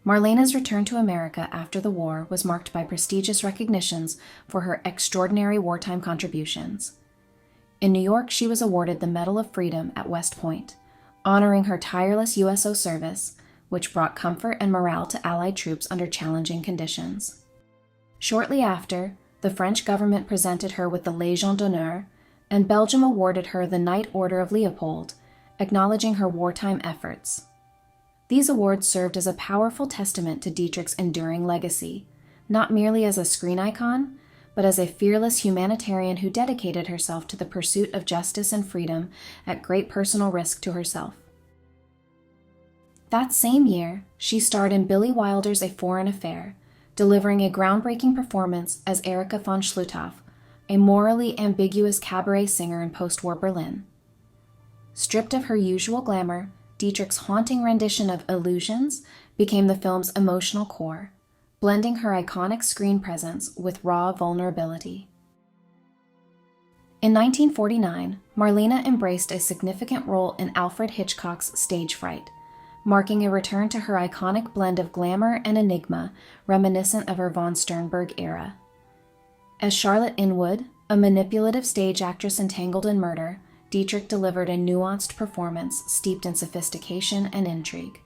S1: Marlene's return to America after the war was marked by prestigious recognitions for her extraordinary wartime contributions. In New York, she was awarded the Medal of Freedom at West Point, honoring her tireless USO service, which brought comfort and morale to Allied troops under challenging conditions. Shortly after, the French government presented her with the Légion d'honneur, and Belgium awarded her the Knight Order of Leopold, acknowledging her wartime efforts. These awards served as a powerful testament to Dietrich's enduring legacy, not merely as a screen icon, but as a fearless humanitarian who dedicated herself to the pursuit of justice and freedom at great personal risk to herself. That same year, she starred in Billy Wilder's A Foreign Affair, delivering a groundbreaking performance as Erika von Schluthoff, a morally ambiguous cabaret singer in post-war Berlin. Stripped of her usual glamour, Dietrich's haunting rendition of Illusions became the film's emotional core, blending her iconic screen presence with raw vulnerability. In 1949, Marlene embraced a significant role in Alfred Hitchcock's Stage Fright, marking a return to her iconic blend of glamour and enigma reminiscent of her von Sternberg era. As Charlotte Inwood, a manipulative stage actress entangled in murder, Dietrich delivered a nuanced performance steeped in sophistication and intrigue.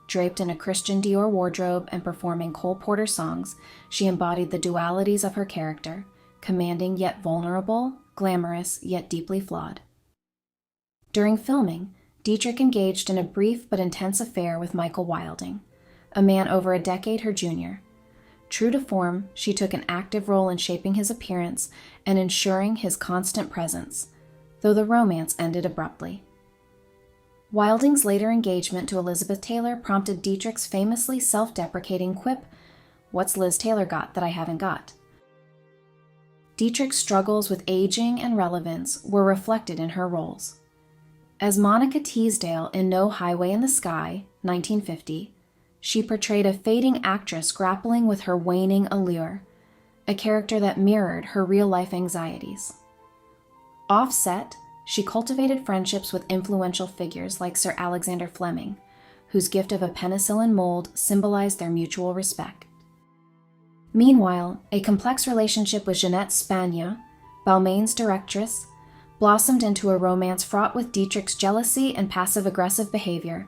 S1: Draped in a Christian Dior wardrobe and performing Cole Porter songs, she embodied the dualities of her character, commanding yet vulnerable, glamorous yet deeply flawed. During filming, Dietrich engaged in a brief but intense affair with Michael Wilding, a man over a decade her junior. True to form, she took an active role in shaping his appearance and ensuring his constant presence, though the romance ended abruptly. Wilding's later engagement to Elizabeth Taylor prompted Dietrich's famously self-deprecating quip, "What's Liz Taylor got that I haven't got?" Dietrich's struggles with aging and relevance were reflected in her roles. As Monica Teasdale in No Highway in the Sky, 1950, she portrayed a fading actress grappling with her waning allure, a character that mirrored her real-life anxieties. Off-set, she cultivated friendships with influential figures like Sir Alexander Fleming, whose gift of a penicillin mold symbolized their mutual respect. Meanwhile, a complex relationship with Jeanette Spagna, Balmain's directress, blossomed into a romance fraught with Dietrich's jealousy and passive-aggressive behavior,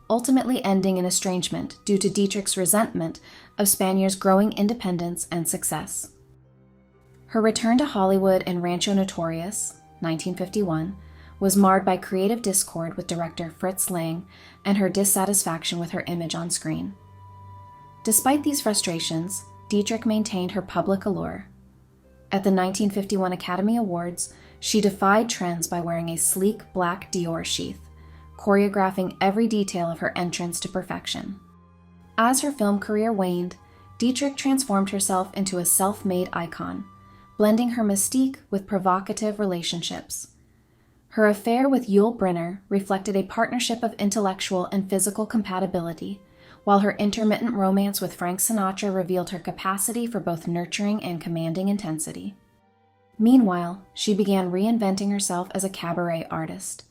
S1: ultimately ending in estrangement due to Dietrich's resentment of Spania's growing independence and success. Her return to Hollywood in Rancho Notorious, 1951, was marred by creative discord with director Fritz Lang and her dissatisfaction with her image on screen. Despite these frustrations, Dietrich maintained her public allure. At the 1951 Academy Awards, she defied trends by wearing a sleek black Dior sheath, choreographing every detail of her entrance to perfection. As her film career waned, Dietrich transformed herself into a self-made icon, blending her mystique with provocative relationships. Her affair with Yul Brynner reflected a partnership of intellectual and physical compatibility, while her intermittent romance with Frank Sinatra revealed her capacity for both nurturing and commanding intensity. Meanwhile, she began reinventing herself as a cabaret artist.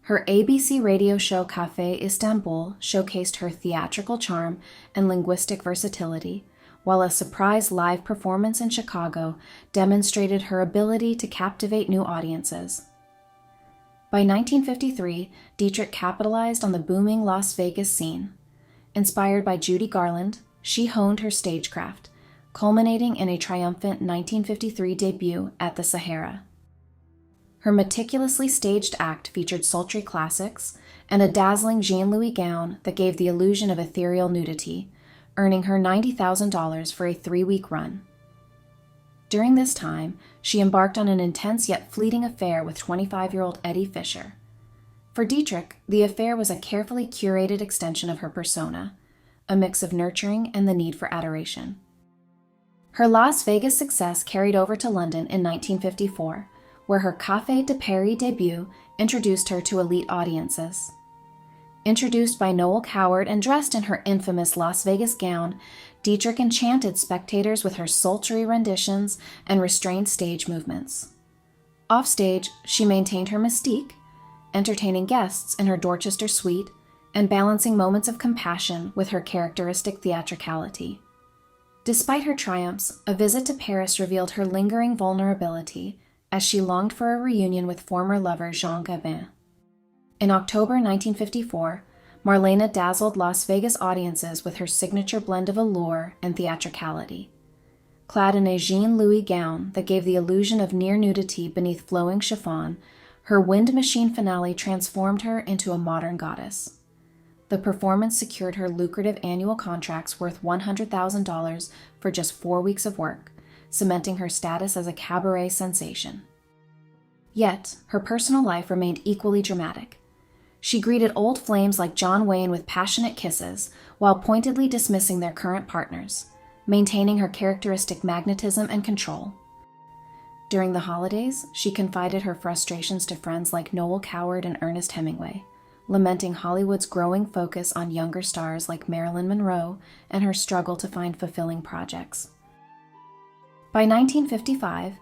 S1: Her ABC radio show Café Istanbul showcased her theatrical charm and linguistic versatility, while a surprise live performance in Chicago demonstrated her ability to captivate new audiences. By 1953, Dietrich capitalized on the booming Las Vegas scene. Inspired by Judy Garland, she honed her stagecraft, culminating in a triumphant 1953 debut at the Sahara. Her meticulously staged act featured sultry classics and a dazzling Jean-Louis gown that gave the illusion of ethereal nudity, earning her $90,000 for a 3-week run. During this time, she embarked on an intense yet fleeting affair with 25-year-old Eddie Fisher. For Dietrich, the affair was a carefully curated extension of her persona, a mix of nurturing and the need for adoration. Her Las Vegas success carried over to London in 1954, where her Café de Paris debut introduced her to elite audiences. Introduced by Noel Coward and dressed in her infamous Las Vegas gown, Dietrich enchanted spectators with her sultry renditions and restrained stage movements. Offstage, she maintained her mystique, entertaining guests in her Dorchester suite and balancing moments of compassion with her characteristic theatricality. Despite her triumphs, a visit to Paris revealed her lingering vulnerability as she longed for a reunion with former lover Jean Gabin. In October 1954, Marlene dazzled Las Vegas audiences with her signature blend of allure and theatricality. Clad in a Jean-Louis gown that gave the illusion of near nudity beneath flowing chiffon, her wind machine finale transformed her into a modern goddess. The performance secured her lucrative annual contracts worth $100,000 for just 4 weeks of work, cementing her status as a cabaret sensation. Yet, her personal life remained equally dramatic. She greeted old flames like John Wayne with passionate kisses, while pointedly dismissing their current partners, maintaining her characteristic magnetism and control. During the holidays, she confided her frustrations to friends like Noel Coward and Ernest Hemingway, lamenting Hollywood's growing focus on younger stars like Marilyn Monroe and her struggle to find fulfilling projects. By 1955,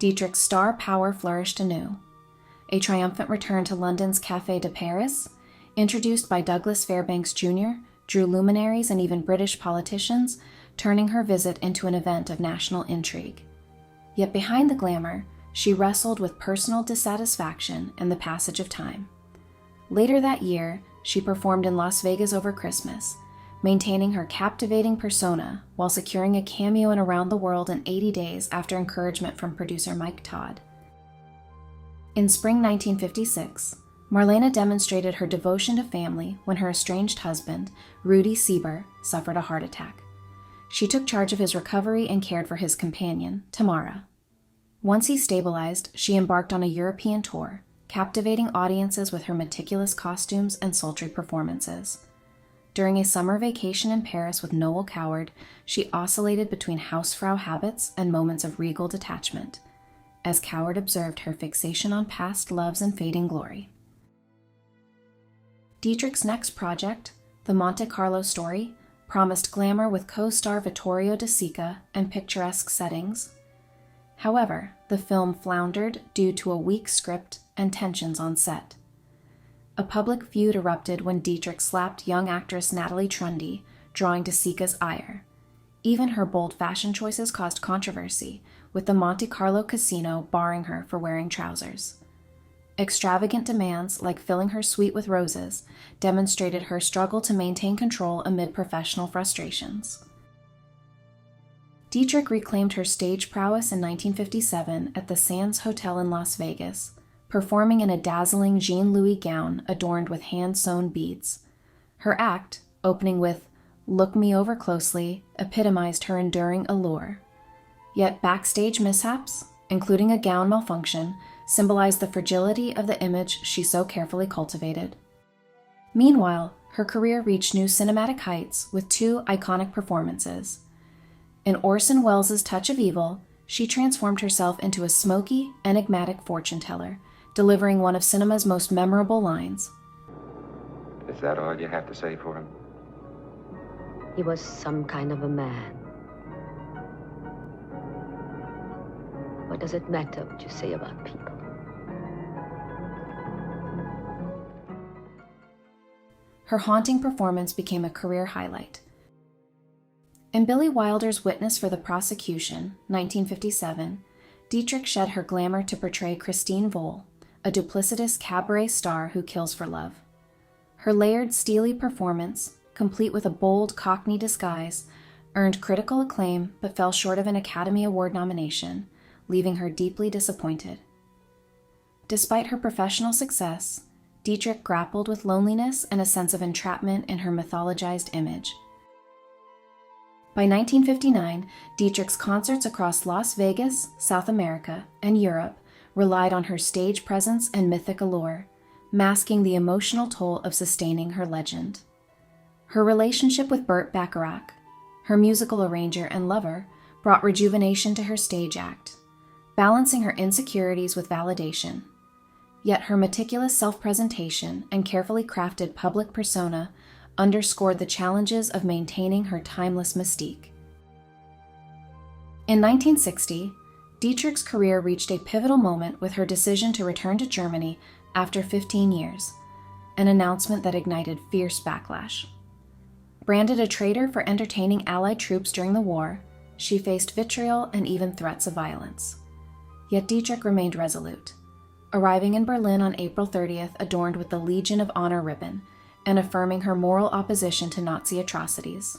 S1: Dietrich's star power flourished anew. A triumphant return to London's Café de Paris, introduced by Douglas Fairbanks Jr., drew luminaries and even British politicians, turning her visit into an event of national intrigue. Yet behind the glamour, she wrestled with personal dissatisfaction and the passage of time. Later that year, she performed in Las Vegas over Christmas, maintaining her captivating persona while securing a cameo in Around the World in 80 Days after encouragement from producer Mike Todd. In spring 1956, Marlene demonstrated her devotion to family when her estranged husband, Rudy Sieber, suffered a heart attack. She took charge of his recovery and cared for his companion, Tamara. Once he stabilized, she embarked on a European tour, captivating audiences with her meticulous costumes and sultry performances. During a summer vacation in Paris with Noel Coward, she oscillated between hausfrau habits and moments of regal detachment, as Coward observed her fixation on past loves and fading glory. Dietrich's next project, The Monte Carlo Story, promised glamour with co-star Vittorio De Sica and picturesque settings. However, the film floundered due to a weak script and tensions on set. A public feud erupted when Dietrich slapped young actress Natalie Trundy, drawing De Sica's ire. Even her bold fashion choices caused controversy, with the Monte Carlo casino barring her for wearing trousers. Extravagant demands, like filling her suite with roses, demonstrated her struggle to maintain control amid professional frustrations. Dietrich reclaimed her stage prowess in 1957 at the Sands Hotel in Las Vegas, performing in a dazzling Jean Louis gown adorned with hand-sewn beads. Her act, opening with "Look Me Over Closely," epitomized her enduring allure. Yet backstage mishaps, including a gown malfunction, symbolized the fragility of the image she so carefully cultivated. Meanwhile, her career reached new cinematic heights with two iconic performances. In Orson Welles' Touch of Evil, she transformed herself into a smoky, enigmatic fortune-teller, delivering one of cinema's most memorable lines.
S2: Is that all you have to say for him?
S3: He was some kind of a man. What does it matter what you say about people?
S1: Her haunting performance became a career highlight. In Billy Wilder's Witness for the Prosecution, 1957, Dietrich shed her glamour to portray Christine Vole, a duplicitous cabaret star who kills for love. Her layered, steely performance, complete with a bold Cockney disguise, earned critical acclaim but fell short of an Academy Award nomination, leaving her deeply disappointed. Despite her professional success, Dietrich grappled with loneliness and a sense of entrapment in her mythologized image. By 1959, Dietrich's concerts across Las Vegas, South America, and Europe relied on her stage presence and mythic allure, masking the emotional toll of sustaining her legend. Her relationship with Burt Bacharach, her musical arranger and lover, brought rejuvenation to her stage act, balancing her insecurities with validation. Yet her meticulous self-presentation and carefully crafted public persona underscored the challenges of maintaining her timeless mystique. In 1960, Dietrich's career reached a pivotal moment with her decision to return to Germany after 15 years, an announcement that ignited fierce backlash. Branded a traitor for entertaining Allied troops during the war, she faced vitriol and even threats of violence. Yet Dietrich remained resolute, arriving in Berlin on April 30th adorned with the Legion of Honor ribbon and affirming her moral opposition to Nazi atrocities.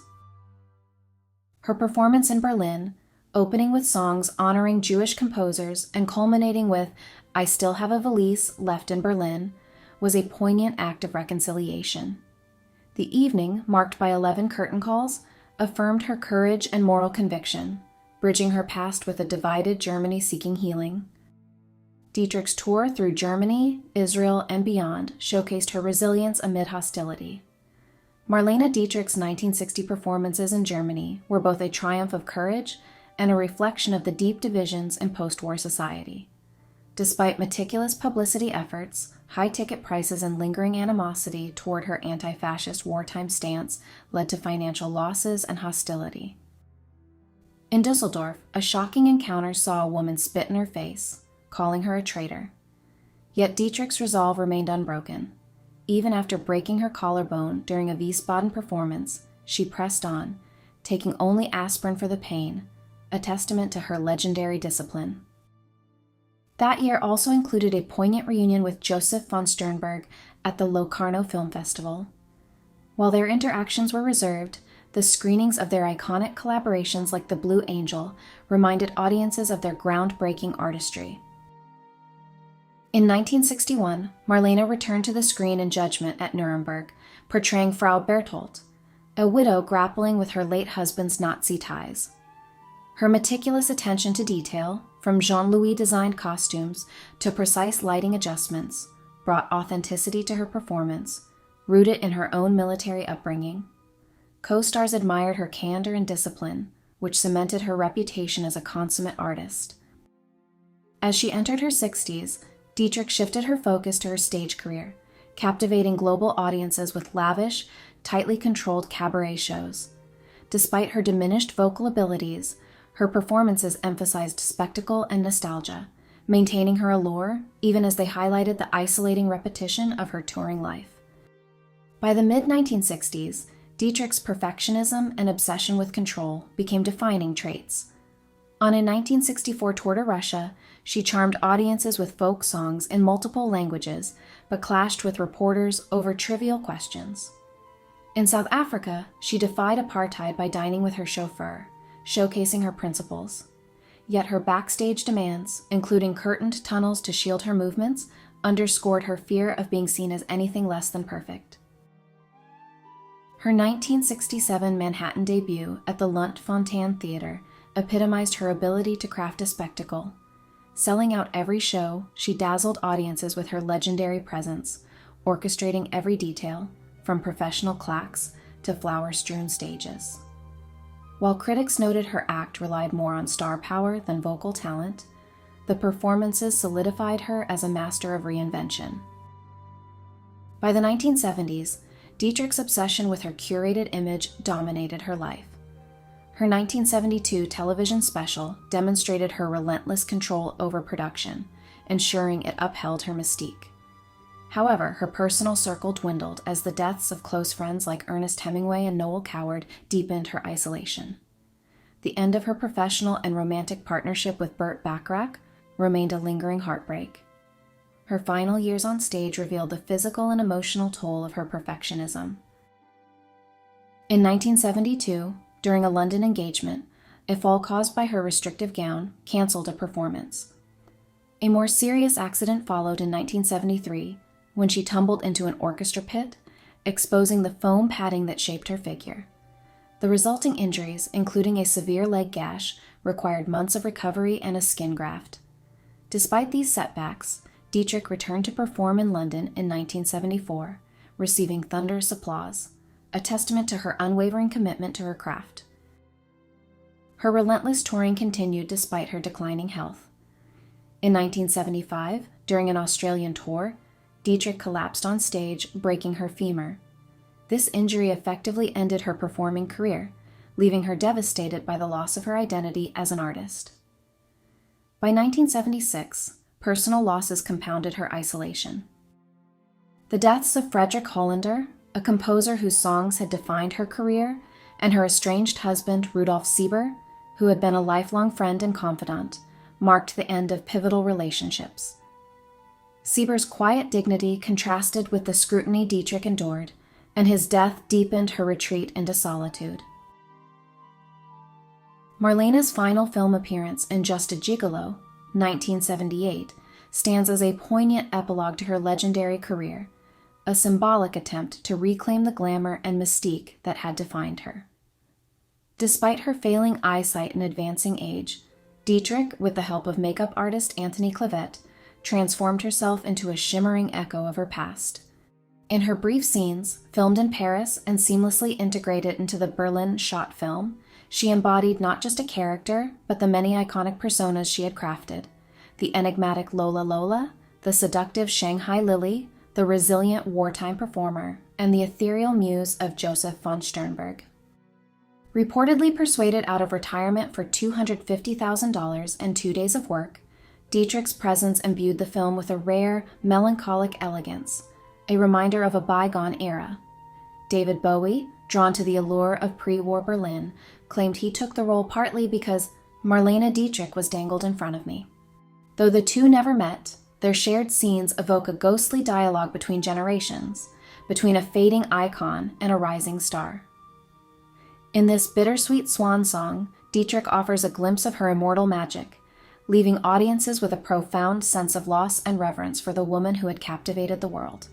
S1: Her performance in Berlin, opening with songs honoring Jewish composers and culminating with "I Still Have a Valise Left in Berlin," was a poignant act of reconciliation. The evening, marked by 11 curtain calls, affirmed her courage and moral conviction, bridging her past with a divided Germany seeking healing. Dietrich's tour through Germany, Israel, and beyond showcased her resilience amid hostility. Marlene Dietrich's 1960 performances in Germany were both a triumph of courage and a reflection of the deep divisions in post-war society. Despite meticulous publicity efforts, high ticket prices, and lingering animosity toward her anti-fascist wartime stance led to financial losses and hostility. In Dusseldorf, a shocking encounter saw a woman spit in her face, calling her a traitor. Yet Dietrich's resolve remained unbroken. Even after breaking her collarbone during a Wiesbaden performance, she pressed on, taking only aspirin for the pain, a testament to her legendary discipline. That year also included a poignant reunion with Joseph von Sternberg at the Locarno Film Festival. While their interactions were reserved, the screenings of their iconic collaborations like The Blue Angel reminded audiences of their groundbreaking artistry. In 1961, Marlene returned to the screen in Judgment at Nuremberg, portraying Frau Berthold, a widow grappling with her late husband's Nazi ties. Her meticulous attention to detail, from Jean-Louis designed costumes to precise lighting adjustments, brought authenticity to her performance, rooted in her own military upbringing. Co-stars admired her candor and discipline, which cemented her reputation as a consummate artist. As she entered her 60s, Dietrich shifted her focus to her stage career, captivating global audiences with lavish, tightly controlled cabaret shows. Despite her diminished vocal abilities, her performances emphasized spectacle and nostalgia, maintaining her allure even as they highlighted the isolating repetition of her touring life. By the mid-1960s, Dietrich's perfectionism and obsession with control became defining traits. On a 1964 tour to Russia, she charmed audiences with folk songs in multiple languages, but clashed with reporters over trivial questions. In South Africa, she defied apartheid by dining with her chauffeur, showcasing her principles. Yet her backstage demands, including curtained tunnels to shield her movements, underscored her fear of being seen as anything less than perfect. Her 1967 Manhattan debut at the Lunt-Fontanne Theater epitomized her ability to craft a spectacle. Selling out every show, she dazzled audiences with her legendary presence, orchestrating every detail, from professional claques to flower-strewn stages. While critics noted her act relied more on star power than vocal talent, the performances solidified her as a master of reinvention. By the 1970s, Dietrich's obsession with her curated image dominated her life. Her 1972 television special demonstrated her relentless control over production, ensuring it upheld her mystique. However, her personal circle dwindled as the deaths of close friends like Ernest Hemingway and Noel Coward deepened her isolation. The end of her professional and romantic partnership with Burt Bacharach remained a lingering heartbreak. Her final years on stage revealed the physical and emotional toll of her perfectionism. In 1972, during a London engagement, a fall caused by her restrictive gown canceled a performance. A more serious accident followed in 1973 when she tumbled into an orchestra pit, exposing the foam padding that shaped her figure. The resulting injuries, including a severe leg gash, required months of recovery and a skin graft. Despite these setbacks, Dietrich returned to perform in London in 1974, receiving thunderous applause, a testament to her unwavering commitment to her craft. Her relentless touring continued despite her declining health. In 1975, during an Australian tour, Dietrich collapsed on stage, breaking her femur. This injury effectively ended her performing career, leaving her devastated by the loss of her identity as an artist. By 1976, personal losses compounded her isolation. The deaths of Frederick Hollander, a composer whose songs had defined her career, and her estranged husband, Rudolf Sieber, who had been a lifelong friend and confidant, marked the end of pivotal relationships. Sieber's quiet dignity contrasted with the scrutiny Dietrich endured, and his death deepened her retreat into solitude. Marlene's final film appearance in Just a Gigolo, 1978, stands as a poignant epilogue to her legendary career, a symbolic attempt to reclaim the glamour and mystique that had defined her. Despite her failing eyesight and advancing age, Dietrich, with the help of makeup artist Anthony Clavette, transformed herself into a shimmering echo of her past. In her brief scenes, filmed in Paris and seamlessly integrated into the Berlin shot film, she embodied not just a character, but the many iconic personas she had crafted: the enigmatic Lola Lola, the seductive Shanghai Lily, the resilient wartime performer, and the ethereal muse of Joseph von Sternberg. Reportedly persuaded out of retirement for $250,000 and 2 days of work, Dietrich's presence imbued the film with a rare, melancholic elegance, a reminder of a bygone era. David Bowie, drawn to the allure of pre-war Berlin, claimed he took the role partly because Marlene Dietrich was dangled in front of me. Though the two never met, their shared scenes evoke a ghostly dialogue between generations, between a fading icon and a rising star. In this bittersweet swan song, Dietrich offers a glimpse of her immortal magic, leaving audiences with a profound sense of loss and reverence for the woman who had captivated the world.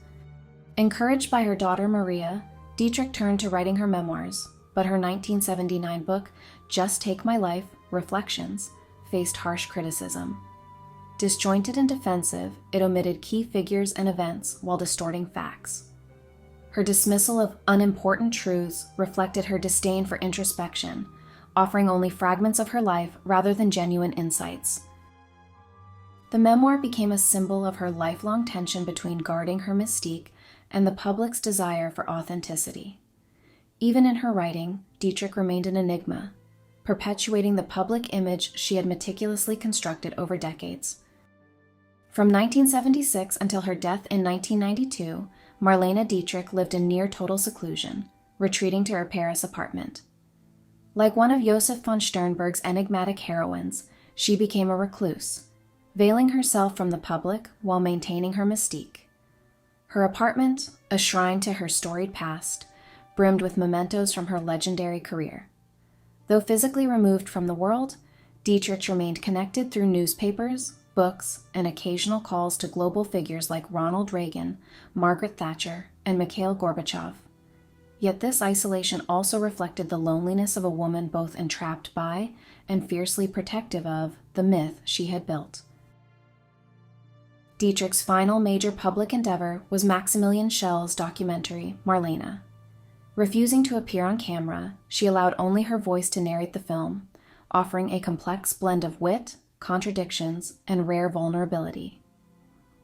S1: Encouraged by her daughter Maria, Dietrich turned to writing her memoirs, but her 1979 book, Just Take My Life, Reflections, faced harsh criticism. Disjointed and defensive, it omitted key figures and events while distorting facts. Her dismissal of unimportant truths reflected her disdain for introspection, offering only fragments of her life rather than genuine insights. The memoir became a symbol of her lifelong tension between guarding her mystique and the public's desire for authenticity. Even in her writing, Dietrich remained an enigma, perpetuating the public image she had meticulously constructed over decades. From 1976 until her death in 1992, Marlene Dietrich lived in near-total seclusion, retreating to her Paris apartment. Like one of Josef von Sternberg's enigmatic heroines, she became a recluse, veiling herself from the public while maintaining her mystique. Her apartment, a shrine to her storied past, brimmed with mementos from her legendary career. Though physically removed from the world, Dietrich remained connected through newspapers, books, and occasional calls to global figures like Ronald Reagan, Margaret Thatcher, and Mikhail Gorbachev. Yet this isolation also reflected the loneliness of a woman both entrapped by and fiercely protective of the myth she had built. Dietrich's final major public endeavor was Maximilian Schell's documentary, Marlene. Refusing to appear on camera, she allowed only her voice to narrate the film, offering a complex blend of wit, contradictions, and rare vulnerability.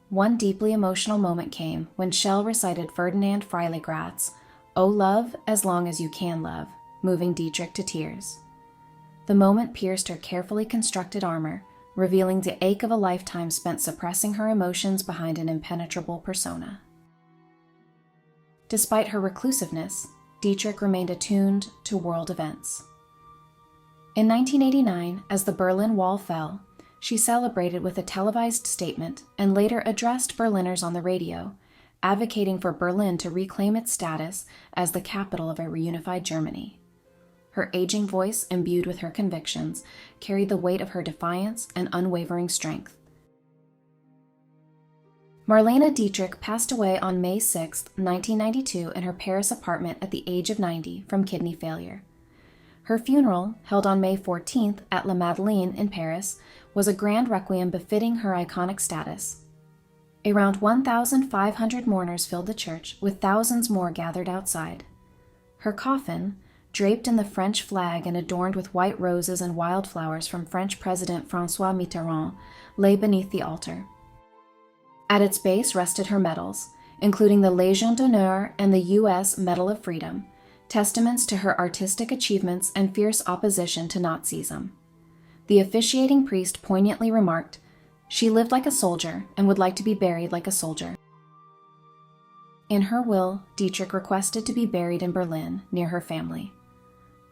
S1: One deeply emotional moment came when Schell recited Ferdinand Freiligrath's "O love as long as you can love," moving Dietrich to tears. The moment pierced her carefully constructed armor, revealing the ache of a lifetime spent suppressing her emotions behind an impenetrable persona. Despite her reclusiveness, Dietrich remained attuned to world events. In 1989, as the Berlin Wall fell, she celebrated with a televised statement and later addressed Berliners on the radio, advocating for Berlin to reclaim its status as the capital of a reunified Germany. Her aging voice, imbued with her convictions, carried the weight of her defiance and unwavering strength. Marlene Dietrich passed away on May 6, 1992, in her Paris apartment at the age of 90 from kidney failure. Her funeral, held on May 14th at La Madeleine in Paris, was a grand requiem befitting her iconic status. Around 1,500 mourners filled the church, with thousands more gathered outside. Her coffin, draped in the French flag and adorned with white roses and wildflowers from French President François Mitterrand, lay beneath the altar. At its base rested her medals, including the Légion d'honneur and the U.S. Medal of Freedom, testaments to her artistic achievements and fierce opposition to Nazism. The officiating priest poignantly remarked, "She lived like a soldier and would like to be buried like a soldier." In her will, Dietrich requested to be buried in Berlin, near her family.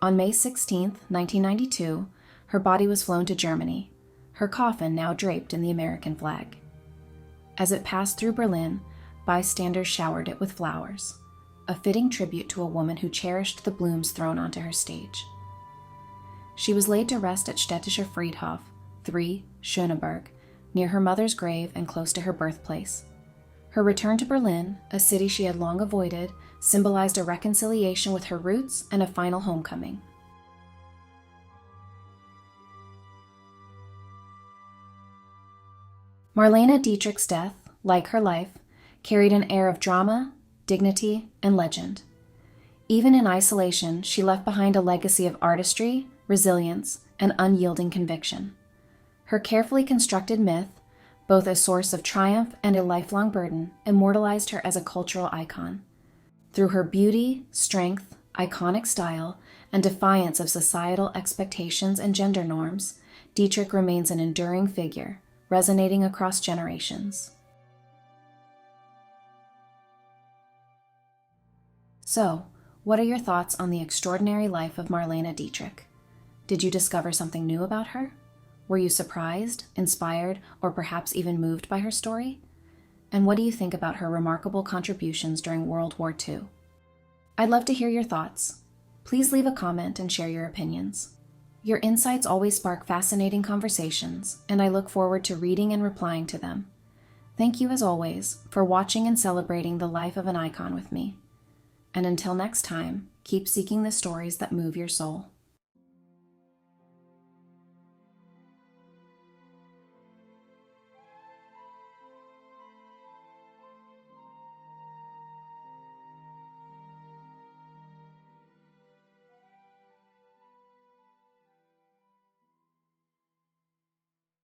S1: On May 16, 1992, her body was flown to Germany, her coffin now draped in the American flag. As it passed through Berlin, bystanders showered it with flowers, a fitting tribute to a woman who cherished the blooms thrown onto her stage. She was laid to rest at Städtischer Friedhof 3, Schöneberg, near her mother's grave and close to her birthplace. Her return to Berlin, a city she had long avoided, symbolized a reconciliation with her roots and a final homecoming. Marlene Dietrich's death, like her life, carried an air of drama, dignity, and legend. Even in isolation, she left behind a legacy of artistry, resilience, and unyielding conviction. Her carefully constructed myth, both a source of triumph and a lifelong burden, immortalized her as a cultural icon. Through her beauty, strength, iconic style, and defiance of societal expectations and gender norms, Dietrich remains an enduring figure, resonating across generations. So, what are your thoughts on the extraordinary life of Marlene Dietrich? Did you discover something new about her? Were you surprised, inspired, or perhaps even moved by her story? And what do you think about her remarkable contributions during World War II? I'd love to hear your thoughts. Please leave a comment and share your opinions. Your insights always spark fascinating conversations, and I look forward to reading and replying to them. Thank you, as always, for watching and celebrating the life of an icon with me. And until next time, keep seeking the stories that move your soul.